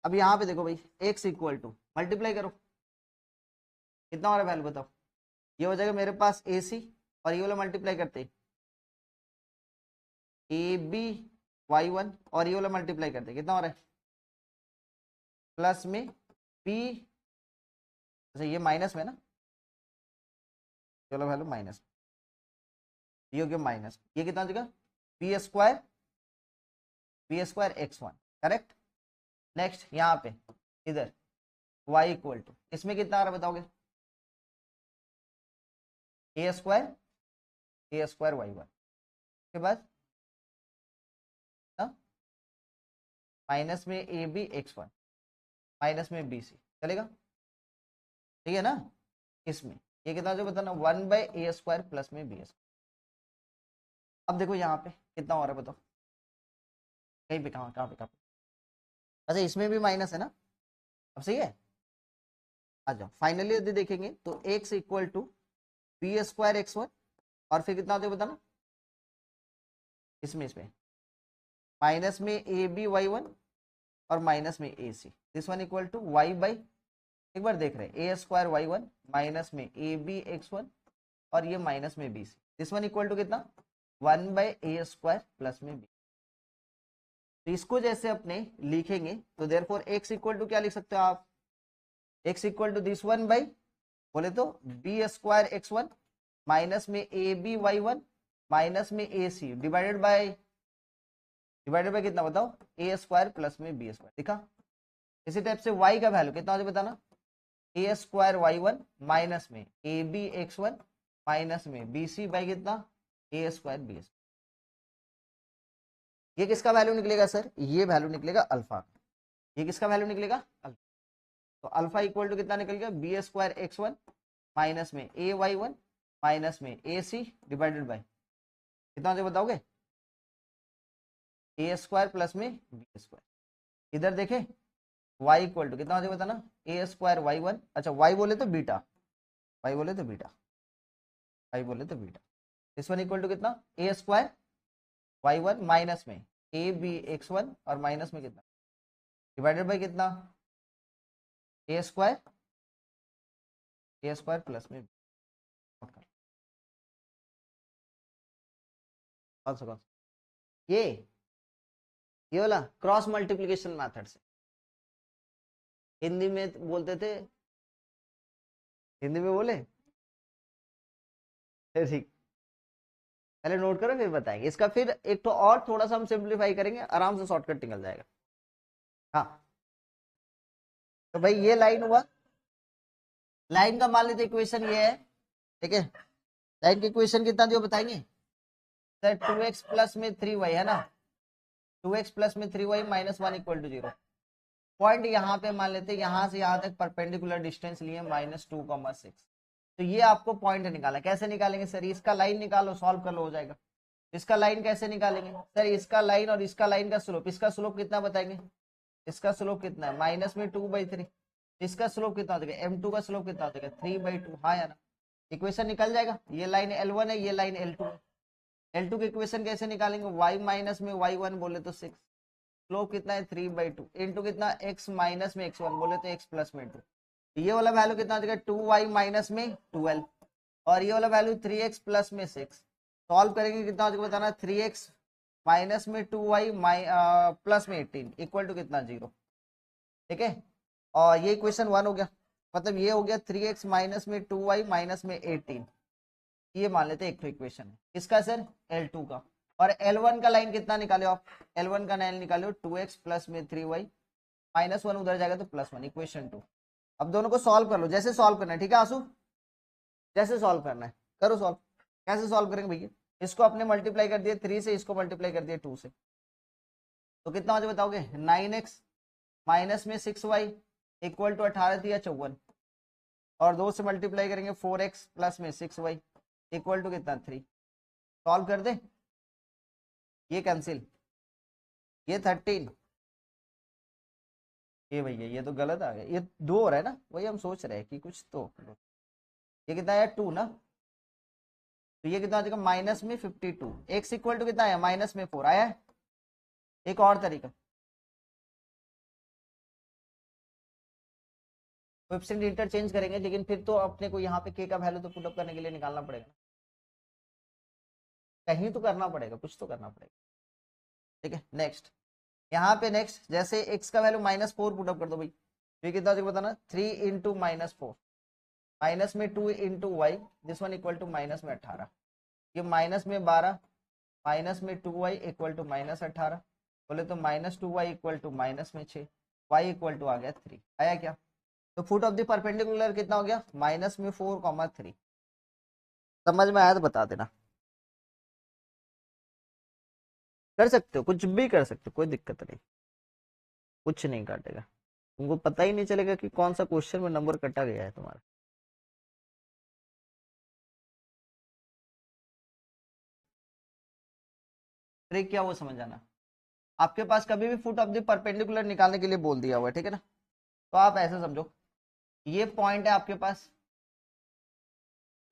[SPEAKER 1] अब यहाँ पे देखो भाई, एक्स इक्वल टू मल्टीप्लाई करो, कितना हो रहा है वैल्यू बताओ, ये हो जाएगा मेरे पास ए सी, और ये वाला मल्टीप्लाई करते ए बी वाई वन, और ये वाला मल्टीप्लाई करते कितना हो रहा है, प्लस में बी, अच्छा ये माइनस में ना, चलो वैल्यू माइनस, ये हो गया माइनस, ये कितना हो जाएगा, B square X one, correct. Next यहाँ पे इधर y इक्वल टू, इसमें कितना आ रहा है बताओगे, ए स्क्वायर वाई वन, के बाद माइनस में A B X one minus में बी सी, चलेगा, ठीक है ना। इसमें ये कितना जो बताना, one by A square plus में बी स्क्वायर। अब देखो यहाँ पे कितना हो रहा है बताओ, कहीं पे, कहाँ कहाँ पे, अच्छा इसमें भी माइनस है ना, अब सही है। आ जाओ फाइनली यदि देखेंगे तो x equal to B square X one, और फिर कितना होता है बताना, इसमें माइनस में ए बी वाई वन और माइनस में A C, this one equal to Y by एक बार देख रहे हैं A square Y one minus में ए बी एक्स वन और ये माइनस में B C, this one equal to कितना 1/a² प्लस में बी। तो इसको जैसे अपने लिखेंगे तो देयरफॉर x इक्वल टू क्या लिख सकते हो आप, x equal to this one by बोले तो b² x1 माइनस में A B Y one minus में ए सी डिवाइडेड बाय कितना बताओ a² प्लस में b²। दिखा। इसी टाइप से y का वैल्यू कितना हो जाए बताना, a² y1 माइनस में ए बी x1 माइनस में बी सी बाई कितना a² b²। ये किसका वैल्यू निकलेगा सर, ये वैल्यू निकलेगा अल्फा। ये किसका वैल्यू निकलेगा अल्फा। तो अल्फा इक्वल टू कितना निकल गया b² x1 माइनस में ए वाई वन माइनस में ए सी डिवाइडेड बाई कितना हो जाए बताओगे a² प्लस में b²। इधर देखे y इक्वल टू कितना हो जाए बताना a² y1, अच्छा y बोले तो बीटा, y बोले तो बीटा, y बोले तो बीटा। इस वन इक्वल टू कितना a² y1 माइनस में ए बी x1 और माइनस में कितना डिवाइडेड बाई कितना a² प्लस में ये वाला क्रॉस मल्टीप्लिकेशन मेथड से हिंदी में बोलते थे, हिंदी में बोले ठीक, पहले नोट करो फिर बताएंगे इसका। फिर एक तो और थोड़ा सा हम सिंप्लीफाई करेंगे, आराम से शॉर्टकट निकल जाएगा। हाँ तो भाई ये लाइन हुआ, लाइन का मान लीजिए इक्वेशन ये है, ठीक है। लाइन की इक्वेशन कितना दियो बताएंगे सर, 2x प्लस में 3y है ना, 2x प्लस में 3y minus 1 equal to 0। Point यहाँ पे मान लेते हैं, यहाँ से यहाँ तक परपेंडिकुलर डिस्टेंस लिए -2,6। तो ये आपको पॉइंट निकालना, कैसे निकालेंगे सर, इसका लाइन निकालो, सॉल्व कर लो, हो जाएगा। इसका लाइन कैसे निकालेंगे सर, इसका लाइन और इसका लाइन का स्लोप, इसका स्लोप कितना बताएंगे, इसका स्लोप कितना है -2/3, इसका स्लोप कितना हो जाएगा m2 का स्लोप कितना हो जाएगा 3/2, हाँ या ना। इक्वेशन निकल जाएगा। ये लाइन L1 है, ये लाइन L2 है। L2 की इक्वेशन कैसे निकालेंगे, y माइनस में y1 बोले तो 6, स्लोप कितना है 3/2 इंटू कितना x माइनस में x1 बोले तो x प्लस में 2। ये वाला वैल्यू कितना आ जाएगा 2y माइनस में 12 और ये वाला वैल्यू 3x प्लस में 6। सॉल्व करेंगे कितना हो जाएगा बताना, 3x माइनस में 2y प्लस में 18 इक्वल टू कितना 0, ठीक है। और ये इक्वेशन 1 हो गया, मतलब ये हो गया 3x माइनस में 2y माइनस में 18, ये मान लेते हैं एक तो इक्वेशन है इसका सर L2 का। और L1 का लाइन कितना निकाले आप, L1 का लाइन निकालो 2x प्लस में 3y -1 उधर जाएगा तो +1, इक्वेशन 2। अब दोनों को सॉल्व कर लो, जैसे सॉल्व करना है, ठीक है आंसू, जैसे सॉल्व करना है करो सॉल्व। कैसे सॉल्व करेंगे भैया, इसको अपने मल्टीप्लाई कर दिए 3 से, इसको मल्टीप्लाई कर दिए 2 से, तो कितना हो जाए बताओगे 9x माइनस में 6y इक्वल टू 18 या 54, और 2 से मल्टीप्लाई करेंगे 4x प्लस में 6y इक्वल टू कितना 3। सॉल्व कर दे, ये कैंसिल, ये 13, ये भैया ये तो गलत आ गया, ये 2 हो रहा है ना, वही हम सोच रहे हैं कि कुछ तो। ये कितना है 2 ना, तो ये कितना आ जाएगा माइनस में 52, x इक्वल टू कितना है माइनस में 4 आया है। एक और तरीका, कोएफिशिएंट इंटरचेंज करेंगे, लेकिन फिर तो अपने को यहाँ पे k का वैल्यू तो पुटअप करने के लिए निकालना पड़ेगा, कहीं तो करना पड़ेगा, कुछ तो करना पड़ेगा, ठीक है। नेक्स्ट यहाँ पे नेक्स्ट जैसे x का वैल्यू -4 पुटअप कर दो भाई, ये कितना हो बताना 3 इंटू -4 माइनस में 2 into Y, this one equal to minus में 18, ये माइनस में 12 माइनस में 2y इक्वल टू -18 बोले तो -2y इक्वल टू माइनस में 6, y इक्वल टू आ गया 3, आया क्या। तो फुट ऑफ द परपेंडिकुलर कितना हो गया -4,3। समझ में आया तो बता देना, कर सकते हो, कुछ भी कर सकते हो, कोई दिक्कत नहीं, कुछ नहीं काटेगा, तुमको पता ही नहीं चलेगा कि कौन सा क्वेश्चन में नंबर कटा गया है तुम्हारा। ट्रिक क्या वो समझ जाना, आपके पास कभी भी फुट ऑफ द परपेंडिकुलर निकालने के लिए बोल दिया हुआ है, ठीक है ना, तो आप ऐसे समझो ये पॉइंट है आपके पास,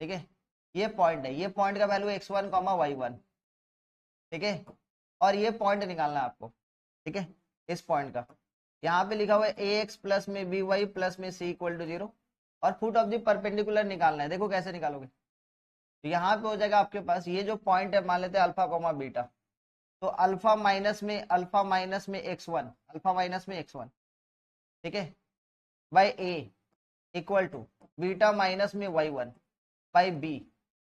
[SPEAKER 1] ठीक है, ये पॉइंट है, ये पॉइंट का वैल्यू x1, y1, ठीक है, और ये पॉइंट निकालना है आपको, ठीक है, इस पॉइंट का, यहाँ पे लिखा हुआ है ए एक्स प्लस में बी वाई प्लस में सी इक्वल टू 0 और फुट ऑफ द परपेंडिकुलर निकालना है। देखो कैसे निकालोगे, तो यहाँ पे हो जाएगा आपके पास ये जो पॉइंट है, मान लेते हैं अल्फा कोमा बीटा, तो अल्फा माइनस में x1, अल्फा माइनस में x1, ठीक है, by A equal to beta minus में y1 bye B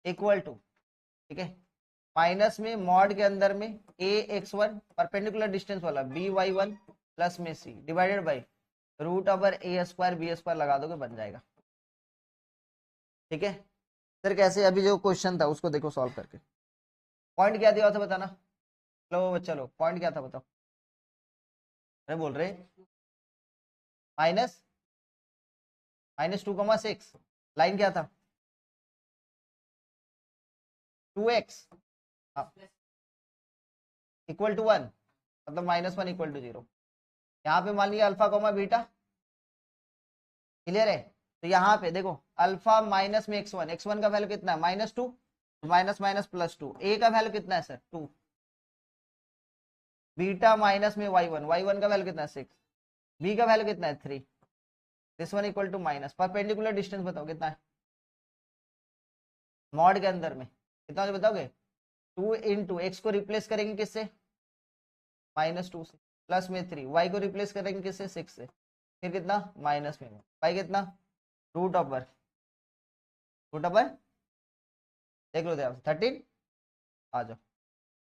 [SPEAKER 1] equal to, ठीक है, माइनस में मॉड के अंदर में ax1 परपेंडिकुलर डिस्टेंस वाला by1 प्लस में c divided by root over a square B square लगा दोगे, बन जाएगा। ठीक है, फिर कैसे, अभी जो क्वेश्चन था उसको देखो सॉल्व करके, पॉइंट क्या दिया था बताना। लो चलो पॉइंट क्या था बताओ, अरे बोल रहे -2,6, लाइन क्या था 2x इक्वल टू 1, मतलब -1 इक्वल टू 0। यहाँ पे मान लिया अल्फा कोमा बीटा, क्लियर है। तो यहाँ पे देखो अल्फा माइनस में x1 का वैल्यू कितना है -2, माइनस माइनस प्लस 2, ए का वैल्यू कितना है सर 2, बीटा माइनस में y1 का वैल्यू कितना है 6, बी का वैल्यू कितना है 3, this one equal to minus, perpendicular distance बताओ कितना है मॉड के अंदर में, कितना हो बताओगे 2 इंटू एक्स को रिप्लेस करेंगे किससे -2 से, प्लस में 3, वाई को रिप्लेस करेंगे किससे 6 से, फिर कितना माइनस में वाई कितना रूट ओवर देख लो 13, आ जाओ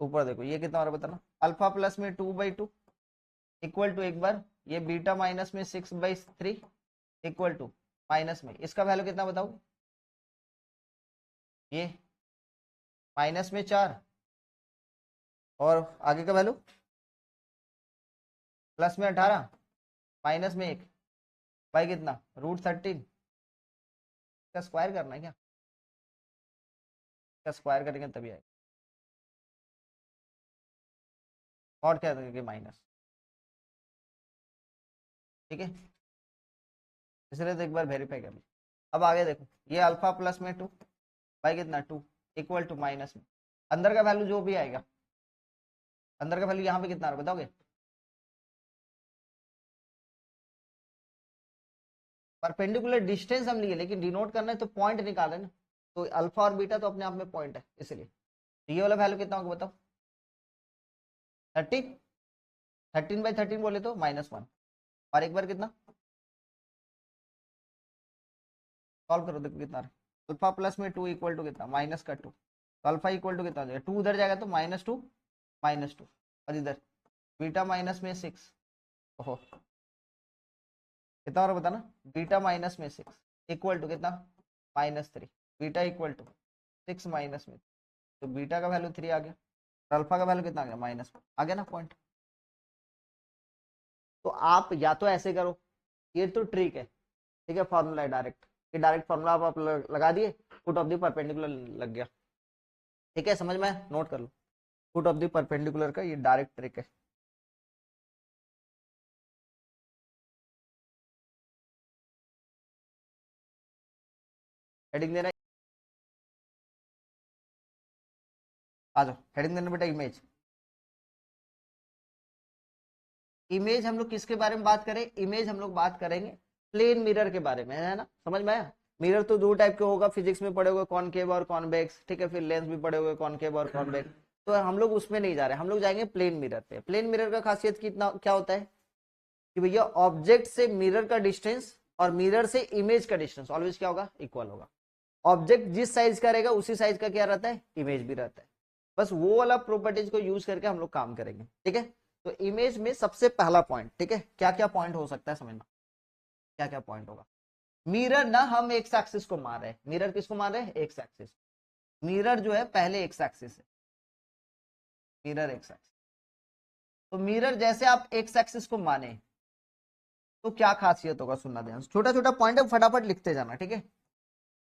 [SPEAKER 1] ऊपर देखो ये कितना हो रहा है बताना, अल्फा प्लस में 2/2 इक्वल टू, एक बार ये बीटा माइनस में 6/3 इक्वल टू माइनस में इसका वैल्यू कितना बताओ, ये माइनस में 4 और आगे का वैल्यू प्लस में 18 माइनस में 1 बाई कितना √13, इसका स्क्वायर करना है क्या, इसका स्क्वायर करेंगे तभी आएगा, और क्या करेंगे माइनस, ठीक है, इसलिए तो एक बार वेरीफाई कर लो। अब आगे देखो ये अल्फा प्लस में 2 बाई कितना 2 इक्वल टू माइनस में अंदर का वैल्यू जो भी आएगा, अंदर का वैल्यू यहाँ पे कितना आ रहा है बताओगे, परपेंडिकुलर डिस्टेंस हम लिए लेकिन डिनोट करना है तो पॉइंट निकाले ना, तो अल्फा और बीटा तो अपने आप में पॉइंट है, इसलिए ये वाला वैल्यू कितना होगा बताओ 30, 13/13 बोले तो -1, और एक बार कितना सॉल्व करो देखो कितना अल्फा प्लस में 2 इक्वल टू कितना माइनस का 2, तो अल्फा इक्वल टू कितना हो जाएगा 2 उधर जाएगा तो -2 और इधर बीटा माइनस में 6, ओहो कितना और बताना, बीटा माइनस में 6 इक्वल टू कितना -3, बीटा इक्वल टू 6 माइनस में, तो बीटा का वैल्यू 3 आ गया और अल्फा का वैल्यू कितना आ गया -1 आ गया ना पॉइंट। तो आप या तो ऐसे करो, ये तो ट्रिक है, ठीक है, फॉर्मूला है डायरेक्ट, ये डायरेक्ट फॉर्मूला आप लगा दिए, फुट ऑफ द परपेंडिकुलर लग गया, ठीक है, समझ में, नोट कर लो, फुट ऑफ द परपेंडिकुलर का ये डायरेक्ट ट्रिक है। हेडिंग देना, आ जाओ हेडिंग देना बेटा, इमेज। इमेज हम लोग किसके बारे में बात करें, इमेज हम लोग बात करेंगे प्लेन मिरर के बारे में, है ना, समझ में आया। मिरर तो दो टाइप के होगा, फिजिक्स में पढ़े हुए कॉनकेव और कॉन्वेक्स, ठीक है, फिर लेंस भी पढ़े हुए कॉनकेव और कॉन्वेक्स, तो हम लोग उसमें नहीं जा रहे, हम लोग जाएंगे प्लेन मिरर पे। प्लेन मिरर का खासियत कितना क्या होता है कि भैया ऑब्जेक्ट से मिरर का डिस्टेंस और मिरर से इमेज का डिस्टेंस ऑलवेज क्या होगा, इक्वल होगा। ऑब्जेक्ट जिस साइज का रहेगा उसी साइज का क्या रहता है, इमेज भी रहता है। बस वो वाला प्रॉपर्टीज को यूज करके हम लोग काम करेंगे, ठीक है। तो इमेज में सबसे पहला पॉइंट, ठीक है, क्या क्या पॉइंट हो सकता है समझना, क्या क्या पॉइंट होगा। मिरर ना हम एक्स एक्सिस को मान रहे हैं, मिरर किसको मान रहे हैं, एक्स एक्सिस। मिरर जो है पहले एक्स एक्सिस है, मिरर एक्स एक्सिस। तो मिरर जैसे आप एक्स एक्सिस को माने तो क्या खासियत होगा, सुनना ध्यान, छोटा छोटा पॉइंट है, फटाफट लिखते जाना, ठीक है।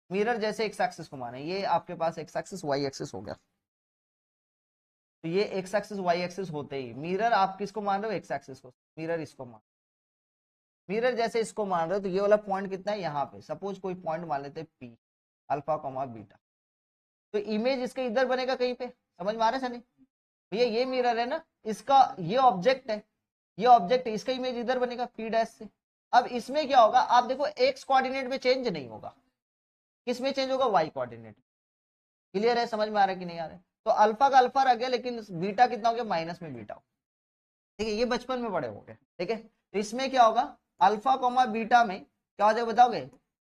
[SPEAKER 1] मिरर जैसे एक्स एक्सिस को माने, ये आपके पास एक्स एक्सिस वाई एक्सिस हो गया, तो ये एक्स एक्सिस वाई एक्सिस होते ही मिरर आप किसको मान रहे हो, एक्स एक्सिस को, मिरर इसको मान, मिरर जैसे इसको मान रहे हो तो ये वाला पॉइंट कितना है यहाँ पे, सपोज कोई पॉइंट मान लेते हैं पी, अल्फा कॉमा बीटा, तो इमेज इसके इधर बनेगा कहीं पे, समझ में आ रहा है सनी भैया, ये मिरर है ना, इसका ये ऑब्जेक्ट है, ये ऑब्जेक्ट, इसका इमेज इधर बनेगा पी डैश से। अब इसमें क्या होगा, आप देखो एक्स कोऑर्डिनेट में चेंज नहीं होगा, किस में चेंज होगा, वाई कोऑर्डिनेट। क्लियर है, समझ में आ रहा है कि नहीं आ रहा है? तो अल्फा का अल्फा रह गया, लेकिन बीटा कितना हो गया, माइनस में बीटा। ठीक है, ये बचपन में पढ़े होंगे। ठीक है, तो इसमें क्या होगा, अल्फा कॉमा बीटा में क्या हो जाएगा बताओगे,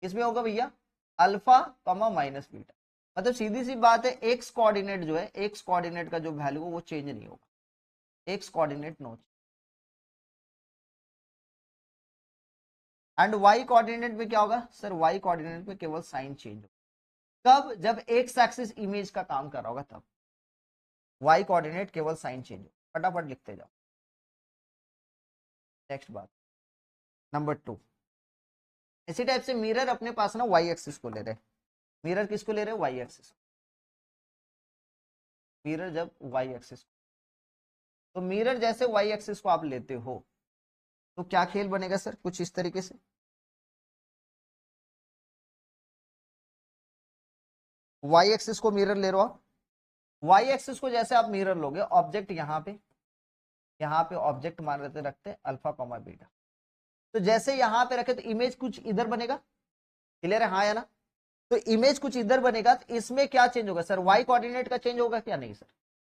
[SPEAKER 1] इसमें होगा भैया अल्फा कॉमा माइनस बीटा। मतलब सीधी सी बात है, एक्स कोऑर्डिनेट जो है, एक्स कोऑर्डिनेट का जो वैल्यू वो चेंज नहीं होगा, X coordinate no. And Y coordinate में क्या होगा सर, वाई कोऑर्डिनेट में केवल साइन चेंज होगा। कब, जब एक्स एक्सिस इमेज का काम कर रहा होगा तब वाई कोऑर्डिनेट केवल साइन चेंज होगा। फटाफट लिखते जाओ। नेक्स्ट बात नंबर 2, इसी टाइप से मिरर अपने पास ना वाई एक्सिस को ले रहे, मिरर किसको ले रहे हैं, वाई एक्सिस। मिरर जब वाई एक्सिस, तो मिरर जैसे वाई एक्सिस को आप लेते हो तो क्या खेल बनेगा सर, कुछ इस तरीके से। वाई एक्सिस को मिरर ले रहे हो आप, वाई एक्सिस को जैसे आप मिरर लोगे, ऑब्जेक्ट यहाँ पे ऑब्जेक्ट मान लेते रखते अल्फा कॉमा बीटा, तो जैसे यहाँ पे रखे तो इमेज कुछ इधर बनेगा। क्लियर है, हाँ या ना? तो इमेज कुछ इधर बनेगा, तो इसमें क्या चेंज होगा सर, वाई कोऑर्डिनेट का चेंज होगा क्या, नहीं सर,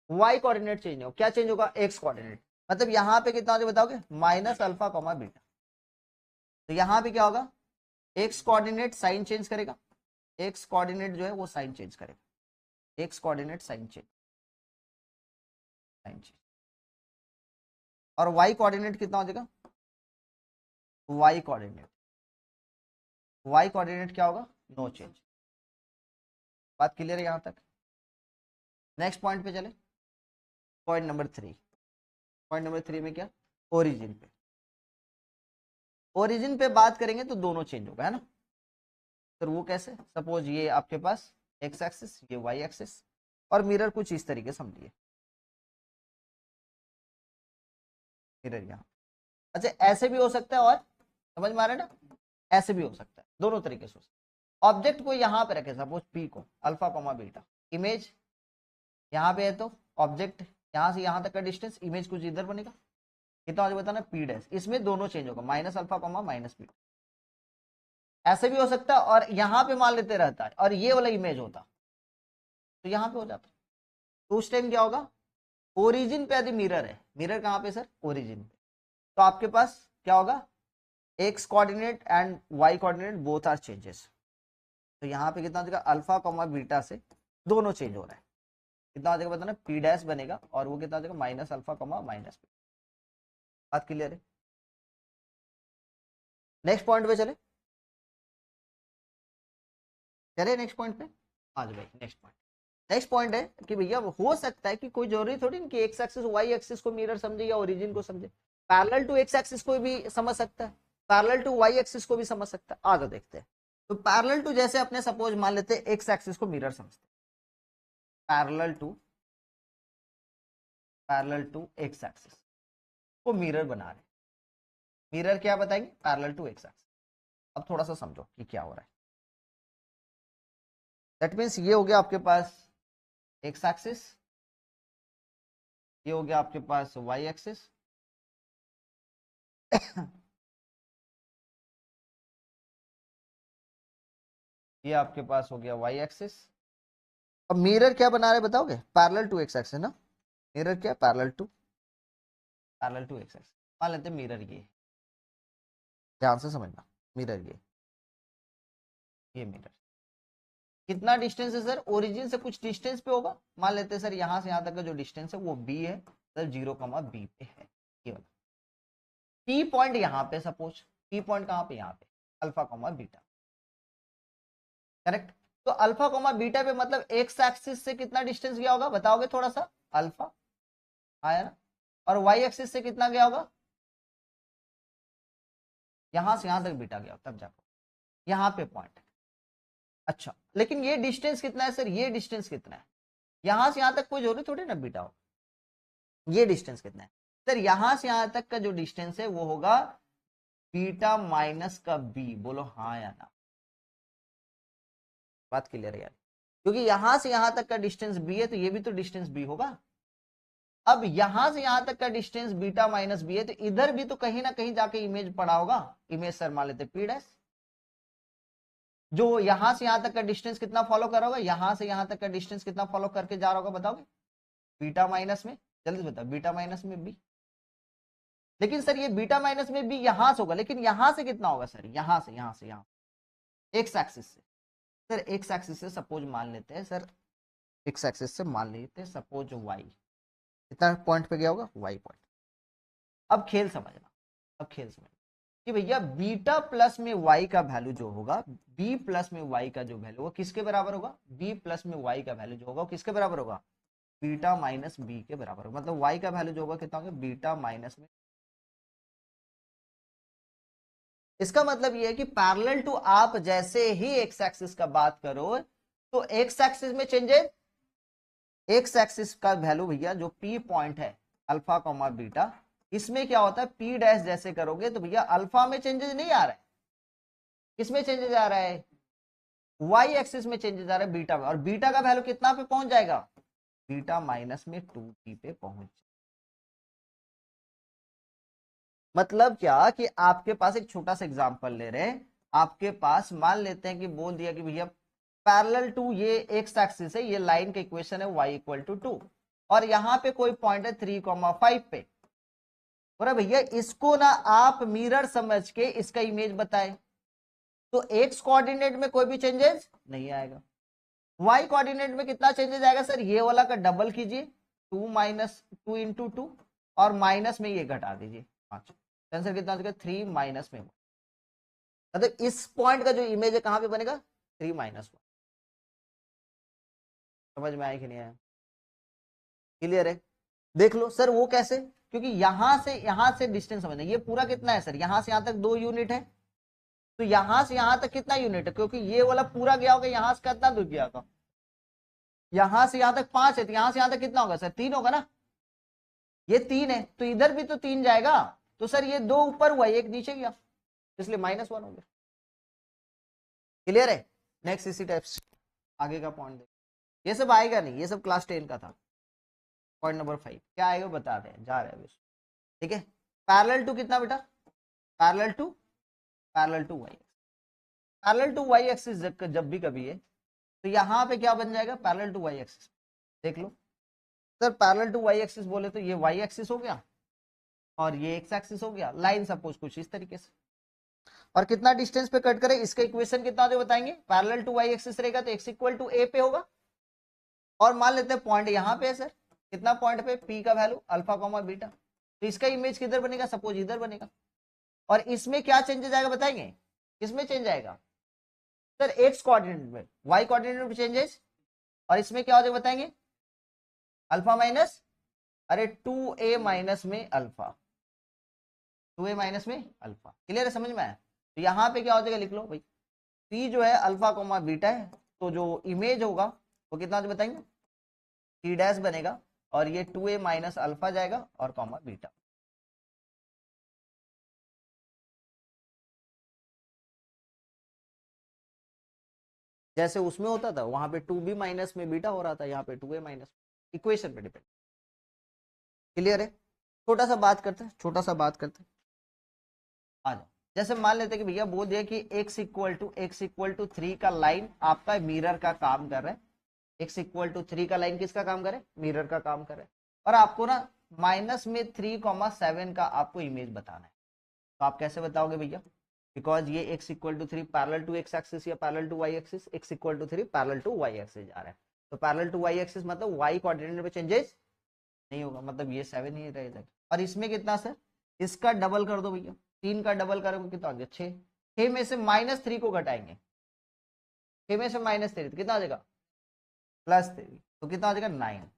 [SPEAKER 1] वाई कोऑर्डिनेट चेंज होगा, क्या चेंज होगा, एक्स कोऑर्डिनेट। मतलब यहाँ पे कितना हो बताओगे, माइनस अल्फा कॉमा बीटा। तो यहाँ पे क्या होगा, एक्स कोऑर्डिनेट साइन चेंज करेगा, एक्स कोऑर्डिनेट जो है वो साइन चेंज करेगा, X coordinate sign change, sign change. और वाई कोऑर्डिनेट कितना हो जाएगा, वाई कोऑर्डिनेट, वाई कोऑर्डिनेट क्या होगा, नो चेंज। बात क्लियर है यहां तक? नेक्स्ट पॉइंट पे चले, पॉइंट नंबर 3। पॉइंट नंबर 3 में क्या, ओरिजिन पे, ओरिजिन पे बात करेंगे तो दोनों चेंज होगा, है ना सर? वो कैसे, सपोज ये आपके पास एक्स एक्सिस, ये वाई एक्सिस, और मिरर कुछ इस तरीके समझिए, मिरर यहाँ। अच्छा ऐसे भी हो सकता है, और समझ में आ रहा है ना, ऐसे भी हो सकता है, दोनों तरीके से। ऑब्जेक्ट को यहाँ पे रखे, सपोज पी को, अल्फा कॉमा बीटा, इमेज यहाँ पे है, तो ऑब्जेक्ट यहाँ से यहाँ तक का डिस्टेंस, इमेज कुछ इधर बनेगा, कितना मुझे बताना, पी डैश। इसमें दोनों चेंज होगा, minus alpha comma minus beta. ऐसे भी हो सकता है, और यहाँ पे मान लेते रहता है, और ये वाला इमेज होता तो यहाँ पे हो जाता। तो उस टाइम क्या होगा, ओरिजिन पे यदि मिरर है, मिरर कहाँ पे सर, ओरिजिन पे, तो आपके पास क्या होगा, X coordinate and Y coordinate both are changes. तो यहाँ पे कितना हो जाएगा, अल्फा कॉमा बीटा से दोनों चेंज हो रहा है, कितना हो जाएगा बताना, पी डैश बनेगा, और वो कितना हो जाएगा, minus alpha comma minus P. बात क्लियर है? नेक्स्ट पॉइंट पे चले, चले नेक्स्ट पॉइंट पे। हाँ जी भाई, नेक्स्ट पॉइंट, नेक्स्ट पॉइंट है कि भैया हो सकता है कि कोई जरूरी थोड़ी ना कि एक्स एक्सिस वाई एक्सिस को मिरर समझे या ओरिजिन को समझे, पैरेलल टू एक्स एक्सिस को भी समझ सकता है, पैरेलल टू वाई एक्सिस को भी समझ सकता है। आ जाओ देखते हैं। तो पैरेलल टू जैसे अपने सपोज मान लेते हैं एक्स एक्सिस को मिरर समझते, पैरेलल टू एक्स एक्सिस को मिरर बना रहे, मिरर क्या बताएंगे, पैरेलल टू एक्स एक्सिस। अब थोड़ा सा समझो कि क्या हो रहा है। दैट मीन्स ये हो गया आपके पास एक्स एक्सिस, ये हो गया आपके पास वाई एक्सिस, ये आपके पास हो गया वाई एक्सिस। अब मिरर क्या बना रहे बताओगे, पैरेलल टू एक्स एक्सिस ना, मिरर क्या, पैरेलल टू एक्स एक्सिस। मान लेते हैं मिरर ये, ध्यान से समझना, मिरर ये मिरर कितना डिस्टेंस है सर, ओरिजिन से कुछ डिस्टेंस पे होगा। मान लेते हैं सर यहाँ से यहाँ तक का जो डिस्टेंस है वो बी है, सर 0,b पे है, ये वाला पी पॉइंट यहाँ पे, सपोज पी पॉइंट कहाँ पे, यहाँ पे अल्फा कॉमा बीटा, करेक्ट। तो अल्फा कॉमा बीटा पे मतलब एक्स एक्सिस से कितना डिस्टेंस गया होगा बताओगे थोड़ा सा, अल्फा आया ना, और वाई एक्सिस से कितना गया होगा, यहां से यहां तक बीटा गया, तब जाकर यहाँ पे पॉइंट। अच्छा लेकिन ये डिस्टेंस कितना है सर, ये डिस्टेंस कितना है, यहां से यहां तक कोई जरूरी थोड़ी ना बीटा हो, ये डिस्टेंस कितना है सर, यहां से यहां तक का जो डिस्टेंस है वो होगा बीटा माइनस का बी। बोलो हाँ या ना, बात क्लियर है यार? क्योंकि यहां से यहां तक का डिस्टेंस बी है, तो ये भी तो डिस्टेंस बी होगा। अब यहां से यहां तक का डिस्टेंस बीटा माइनस बी है, तो इधर भी तो कहीं ना कहीं जाके इमेज पड़ा होगा। इमेज सर मान लेते पी डैश, जो यहां से यहां तक का डिस्टेंस कितना फॉलो कर रहा होगा, यहां से यहां तक का डिस्टेंस कितना फॉलो करके जा रहा होगा बताओगे? बीटा माइनस में, जल्दी से बताओ, बीटा माइनस में बी। लेकिन सर ये बीटा माइनस में बी यहां से होगा, लेकिन यहां से कितना होगा सर? यहां एक्स एक्सिस से। सर एक्स एक्सिस से सपोज मान लेते हैं सर, एक्स एक्सिस से मान लेते हैं सपोज वाई, कितना पॉइंट पे गया होगा? Y point. अब खेल समझना, अब खेल समझना कि भैया बीटा प्लस में वाई का वैल्यू जो होगा, बी प्लस में वाई का जो वैल्यू होगा किसके बराबर होगा? बी प्लस में वाई का वैल्यू जो होगा वो किसके बराबर होगा? बीटा माइनस बी के बराबर होगा। मतलब वाई का वैल्यू जो होगा कितना होगा? बीटा माइनस में। इसका मतलब ये है कि पैरेलल टू आप जैसे ही एक्स एक्सिस का बात करो तो एक्स एक्सिस में चेंजेस, एक्स एक्सिस का वैल्यू भैया जो पी पॉइंट है अल्फा कॉमा बीटा, इसमें क्या होता है? पी डैश जैसे करोगे तो भैया अल्फा में चेंजेस नहीं आ रहा है, किसमें चेंजेस आ रहा है? वाई एक्सिस में चेंजेस आ रहा है, बीटा में। और बीटा का वैल्यू कितना पे पहुंच जाएगा? बीटा माइनस में 2p पे पहुंच। मतलब क्या कि आपके पास एक छोटा सा एग्जांपल ले रहे हैं, आपके पास मान लेते हैं कि बोल दिया कि भैया पैरेलल टू ये एक्स एक्सिस है, ये लाइन का इक्वेशन है y इक्वल टू 2, और यहां पे कोई पॉइंट है 3,5 पे। और भैया इसको ना आप मिरर समझ के इसका इमेज बताए, तो एक्स कोऑर्डिनेट में कोई भी चेंजेस नहीं आएगा। वाई कोऑर्डिनेट में कितना चेंजेस आएगा सर? ये वाला का डबल कीजिए, 2 माइनस 2 इंटू 2, और माइनस में ये घटा दीजिए 5। आंसर कितना हो जाएगा? 3 माइनस में 1। मतलब इस पॉइंट का जो इमेज है कहां पे बनेगा? 3 माइनस 1। समझ में आया कि नहीं आया? क्लियर है? देख लो सर वो कैसे, क्योंकि यहां से डिस्टेंस समझना, ये पूरा कितना है सर? यहां से यहां तक 2 यूनिट है, तो यहां से यहां तक कितना यूनिट है? क्योंकि ये वाला पूरा गया होगा, यहां से कितना दूर गया होगा? यहां से यहां तक 5 है, तो यहां से यहां तक कितना होगा सर? 3 होगा ना? ये 3 है तो इधर भी तो 3 जाएगा, तो सर ये 2 ऊपर हुआ, एक नीचे गया, इसलिए -1 हो गया। क्लियर है? नेक्स्ट इसी टाइप से आगे का पॉइंट देखो, ये सब आएगा नहीं, ये सब क्लास 10 का था। पॉइंट नंबर 5 क्या आएगा बता रहे हैं, जा रहे हैं। ठीक है, पैरेलल टू कितना बेटा? Parallel to Y, parallel to Y axis जब भी कभी है तो यहाँ पे क्या बन जाएगा? Parallel to Y axis. देख लो sir, parallel to Y axis बोले तो ये वाई एक्सिस हो गया और ये एक्स एक्सिस हो गया, लाइन सपोज कुछ इस तरीके से। और कितना डिस्टेंस पे कट करे, इसका इक्वेशन कितना जो बताएंगे? पैरेलल टू वाई एक्सिस रहेगा तो एक्स इक्वल टू ए पे होगा, और मान लेते हैं पॉइंट यहाँ पे है सर, कितना पॉइंट पे? पी का वैल्यू अल्फा कॉमा बीटा, तो इसका इमेज किधर बनेगा? सपोज इधर बनेगा। और इसमें क्या चेंजेस आएगा बताएंगे? किसमें चेंज आएगा सर? एक्स कोऑर्डिनेट में, वाई कोऑर्डिनेट में चेंजेस, और इसमें क्या हो जाएगा बताएंगे? अल्फा माइनस, अरे 2a माइनस में अल्फा, 2a माइनस में अल्फा। क्लियर है? समझ में आया? तो यहाँ पे क्या हो जाएगा लिख लो भाई, p जो है अल्फा कोमा बीटा है, तो जो इमेज होगा वो कितना जो बताएंगे? p डैश बनेगा, और ये 2a माइनस अल्फा जाएगा और कॉमा बीटा। जैसे उसमें होता था वहां पे 2b माइनस में बीटा हो रहा था, यहाँ पे 2a माइनस, इक्वेशन पे डिपेंड। क्लियर है? छोटा सा बात करते हैं, छोटा सा बात करते हैं, आ जाओ। जैसे मान लेते हैं कि भैया बोल दिया कि x इक्वल टू 3 का लाइन आपका मिरर का काम कर रहा है, x इक्वल टू 3 का लाइन किसका काम करे? मिरर का काम करे, और आपको ना माइनस में 3,7 का आपको इमेज बताना है। तो आप कैसे बताओगे भैया? बिकॉज ये x equal to 3 parallel to x axis या parallel to y axis, x equal to 3 parallel to y axis जा रहा है, तो पैरेलल टू y एक्सिस मतलब y कोऑर्डिनेट में चेंजेस नहीं होगा, मतलब ये 7 ही रहेगा। और इसमें कितना सर? इसका डबल कर दो भैया, 3 का डबल करोगे कितना हो गया? 6। 6 में से -3 को घटाएंगे, 6 में से -3 तो कितना आ जाएगा? +3, तो कितना आ जाएगा? 9।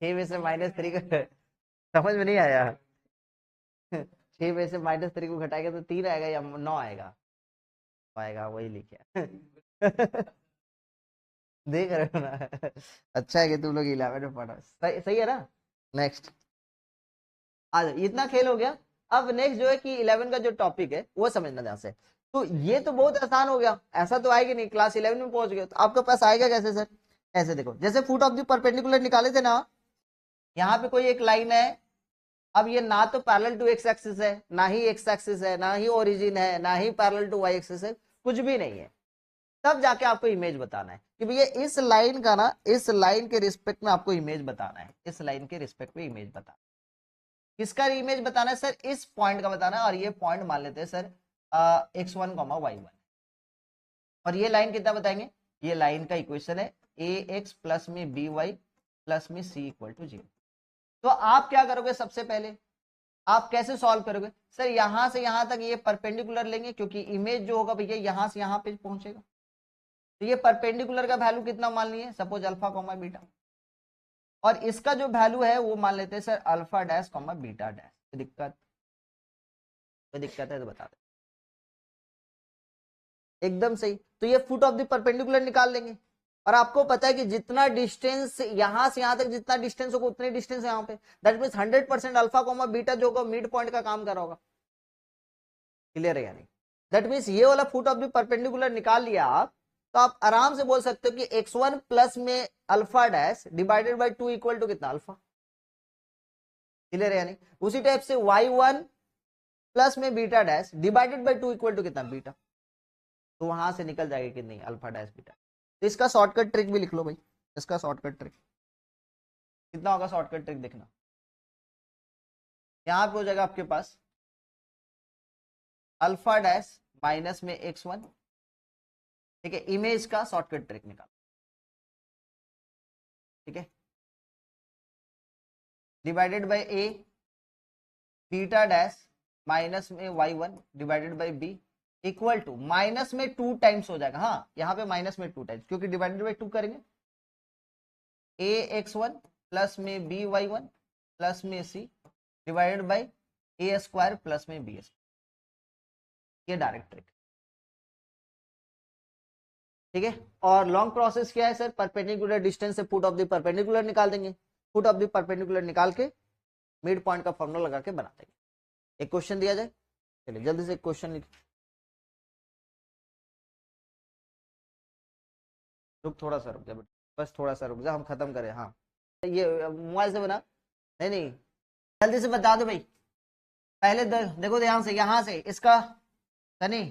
[SPEAKER 1] छह में से -3 को समझ में नहीं आया? 6 में से -3 को घटाएगा तो 3 आएगा या 9 आएगा? आएगा, वही लिखे। देख रहे हो ना? अच्छा है कि तुम लोग 11 में पढ़ा, सही सही है ना? नेक्स्ट आ जाओ, इतना खेल हो गया। अब नेक्स्ट जो है कि 11 का जो टॉपिक है वो समझना ध्यान से। तो ये तो बहुत आसान हो गया, ऐसा तो आएगा नहीं, क्लास 11 में पहुंच गए तो आपके पास आएगा कैसे सर? ऐसे देखो, जैसे फुट ऑफ द परपेंडिकुलर निकाले थे ना, यहाँ पे कोई एक लाइन है, अब ये ना तो पैरेलल टू एक्स एक्सिस है, ना ही एक्स एक्सिस है, ना ही ओरिजिन है, ना ही पैरेलल टू वाई एक्सिस है, कुछ भी नहीं है। तब जाके आपको इमेज बताना है कि भैया इस लाइन का ना, इस लाइन के रिस्पेक्ट में आपको इमेज बताना है, इस लाइन के रिस्पेक्ट में इमेज बताना। किसका इमेज बताना है सर? इस पॉइंट का बताना है। और ये पॉइंट मान लेते हैं सर x1, y1, और ये लाइन कितना बताएंगे? ये लाइन का इक्वेशन है ax प्लस में by प्लस में c इक्वल टू 0। तो आप क्या करोगे? सबसे पहले आप कैसे सॉल्व करोगे सर? यहां से यहां तक ये परपेंडिकुलर लेंगे, क्योंकि इमेज जो होगा भैया यहां से यहां पे पहुंचेगा। तो ये परपेंडिकुलर का वैल्यू कितना मान लिए? सपोज अल्फा कॉमा बीटा, और इसका जो वैल्यू है वो मान लेते हैं sir alpha dash comma beta dash. कोई दिक्कत है तो बता दे। एकदम सही। तो ये फुट ऑफ द परपेंडिकुलर निकाल लेंगे, और आपको पता है कि जितना डिस्टेंस यहां से यहां तक जितना डिस्टेंस होगा उतने डिस्टेंस यहाँ पे, that means 100% alpha comma beta जो होगा मिड पॉइंट का काम कर रहा होगा। क्लियर है या नहीं? दैट मींस ये वाला फुट ऑफ द परपेंडिकुलर निकाल लिया आप, तो आप आराम से बोल सकते हो कि x1 प्लस में alpha dash divided by 2 equal to कितना? अल्फा। क्लियर है या नहीं? उसी टाइप से y1 प्लस में beta dash divided by 2 equal to कितना? बीटा। तो वहां से निकल जाएगा कि नहीं अल्फा डैश बीटा। तो इसका शॉर्टकट ट्रिक भी लिख लो भाई, इसका शॉर्टकट ट्रिक कितना होगा? शॉर्टकट ट्रिक देखना, यहां पे हो जाएगा आपके पास अल्फा डैश माइनस में x1, ठीक है, इमेज का शॉर्टकट ट्रिक निकाल, ठीक है, divided by a beta dash minus में y1 divided by b equal to minus में 2 टाइम्स हो जाएगा। हाँ, यहाँ पे माइनस में 2 टाइम्स, क्योंकि डिवाइडेड बाय 2 करेंगे। ax1 प्लस में by1 प्लस में c divided by a square plus में b। ये डायरेक्ट ट्रिक, ठीक है। और लॉन्ग प्रोसेस क्या है सर? परपेंडिकुलर डिस्टेंस से फुट ऑफ द परपेंडिकुलर निकाल देंगे, फुट ऑफ द परपेंडिकुलर निकाल के मिड पॉइंट का फॉर्मूला लगा के बना देंगे। एक क्वेश्चन दिया जाए, चलिए जल्दी से एक क्वेश्चन लिख, थोड़ा सा रुक जा, बस थोड़ा सा रुक जा, हम खत्म करें। हाँ, ये मोबाइल से बना, नहीं नहीं, जल्दी से बता दो भाई। पहले देखो ध्यान से, यहां से इसका सनी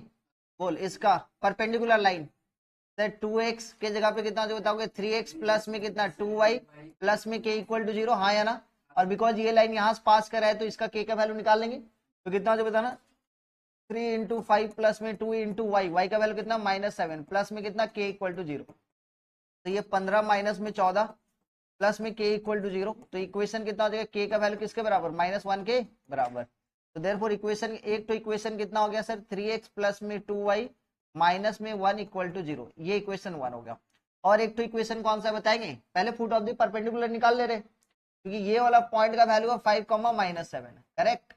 [SPEAKER 1] बोल, इसका परपेंडिकुलर लाइन सर 2x के जगह पे कितना जो बताओगे? 3x प्लस में कितना? 2y प्लस में k इक्वल टू 0, हाँ या ना? और बिकॉज ये लाइन यहाँ से पास कर रहा है तो इसका k का वैल्यू निकाल लेंगे। तो कितना जो बताना? 3 इंटू 5 प्लस में 2 इंटू वाई, वाई का वैल्यू कितना? -7 प्लस में कितना? k equal to 0। तो ये 15 माइनस में 14 प्लस में k इक्वल टू 0। तो इक्वेशन कितना हो जाएगा? k का वैल्यू किसके बराबर? -1 के बराबर। तो देयरफॉर इक्वेशन एक, तो इक्वेशन कितना हो गया सर? 3x प्लस में 2y माइनस में 1 इक्वल टू 0। ये इक्वेशन 1 हो गया। और एक तो इक्वेशन कौन सा बताएंगे? पहले फुट ऑफ द परपेंडिकुलर निकाल ले रहे, क्योंकि ये वाला पॉइंट का वैल्यू है 5, -7, करेक्ट,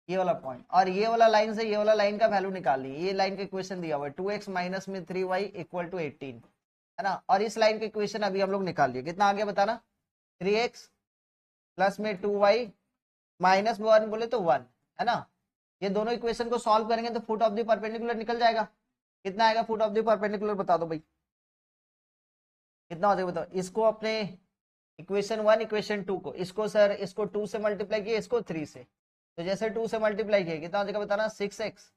[SPEAKER 1] ये वाला पॉइंट। और ये वाला लाइन से ये वाला लाइन का वैल्यू निकाल ली, ये लाइन का इक्वेशन दिया हुआ है 2x माइनस में 3y इक्वल टू 18, है ना। और इस लाइन का इक्वेशन अभी हम लोग निकाल लिए, कितना आ गया बताना? 3x प्लस में 2y माइनस 1 बोले तो 1, है ना। ये दोनों इक्वेशन को सॉल्व करेंगे तो फुट ऑफ द परपेंडिकुलर निकल जाएगा। कितना आएगा फुट ऑफ द परपेंडिकुलर? बता दो भाई, कितना हो जाएगा बताओ। इसको अपने इक्वेशन 1 इक्वेशन 2 को, इसको सर इसको 2 से मल्टीप्लाई किया, इसको 3 से, तो जैसे 2 से मल्टीप्लाई किया कितना हो जाएगा बताना? 6x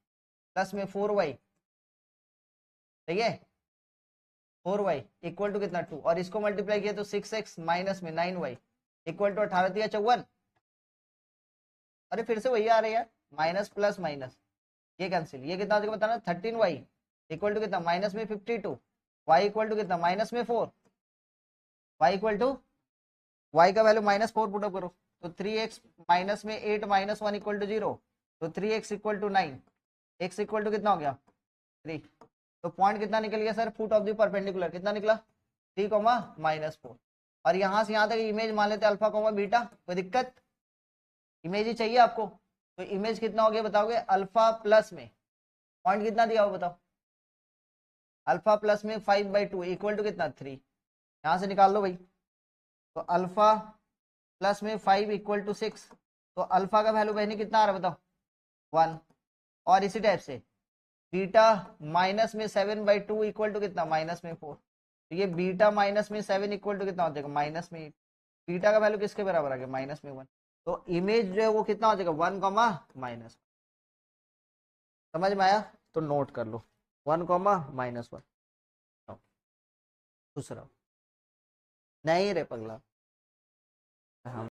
[SPEAKER 1] प्लस में 4y, ठीक है, 4y इक्वल टू कितना? 2, और इसको मल्टीप्लाई किया तो 6x माइनस में 9y इक्वल टू 18 दिया 54। अरे फिर से वही आ रही है, माइनस प्लस माइनस, ये कैंसिल, ये कितना हो जाएगा बताना? 13y इक्वल टू कितना? माइनस में 52, y इक्वल टू कितना? माइनस में 4, y इक्वल टू, y का वैल्यू -4 पुट अप करो, तो 3x माइनस में 8 माइनस 1 इक्वल टू 0, तो 3x equal to 9, x equal to कितना हो गया? 3। तो पॉइंट कितना निकल गया sir? Foot of the perpendicular कितना निकला? 3, -4। और यहां से यहां तक इमेज मान लेते अल्फा कॉमा बीटा, कोई दिक्कत? इमेज ही चाहिए आपको, तो इमेज कितना हो गया बताओगे? अल्फा प्लस में पॉइंट कितना दिया हो बताओ? अल्फा प्लस में 5/2 इक्वल टू कितना? 3। यहां से निकाल लो भाई, तो अल्फा प्लस में 5 इक्वल टू 6, तो अल्फा का वैल्यू बहनी कितना आ रहा है बताओ? 1। और इसी टाइप से बीटा माइनस में 7/2 इक्वल टू कितना, माइनस में 4। तो ये बीटा माइनस में 7 इक्वल टू कितना हो जाएगा, माइनस में 8। बीटा का वैल्यू किसके बराबर आ गया, माइनस में 1। तो इमेज जो है वो कितना हो जाएगा, 1, समझ में आया? तो नोट कर लो 1, -1। खुश रहो। नहीं रे पगला। हाँ।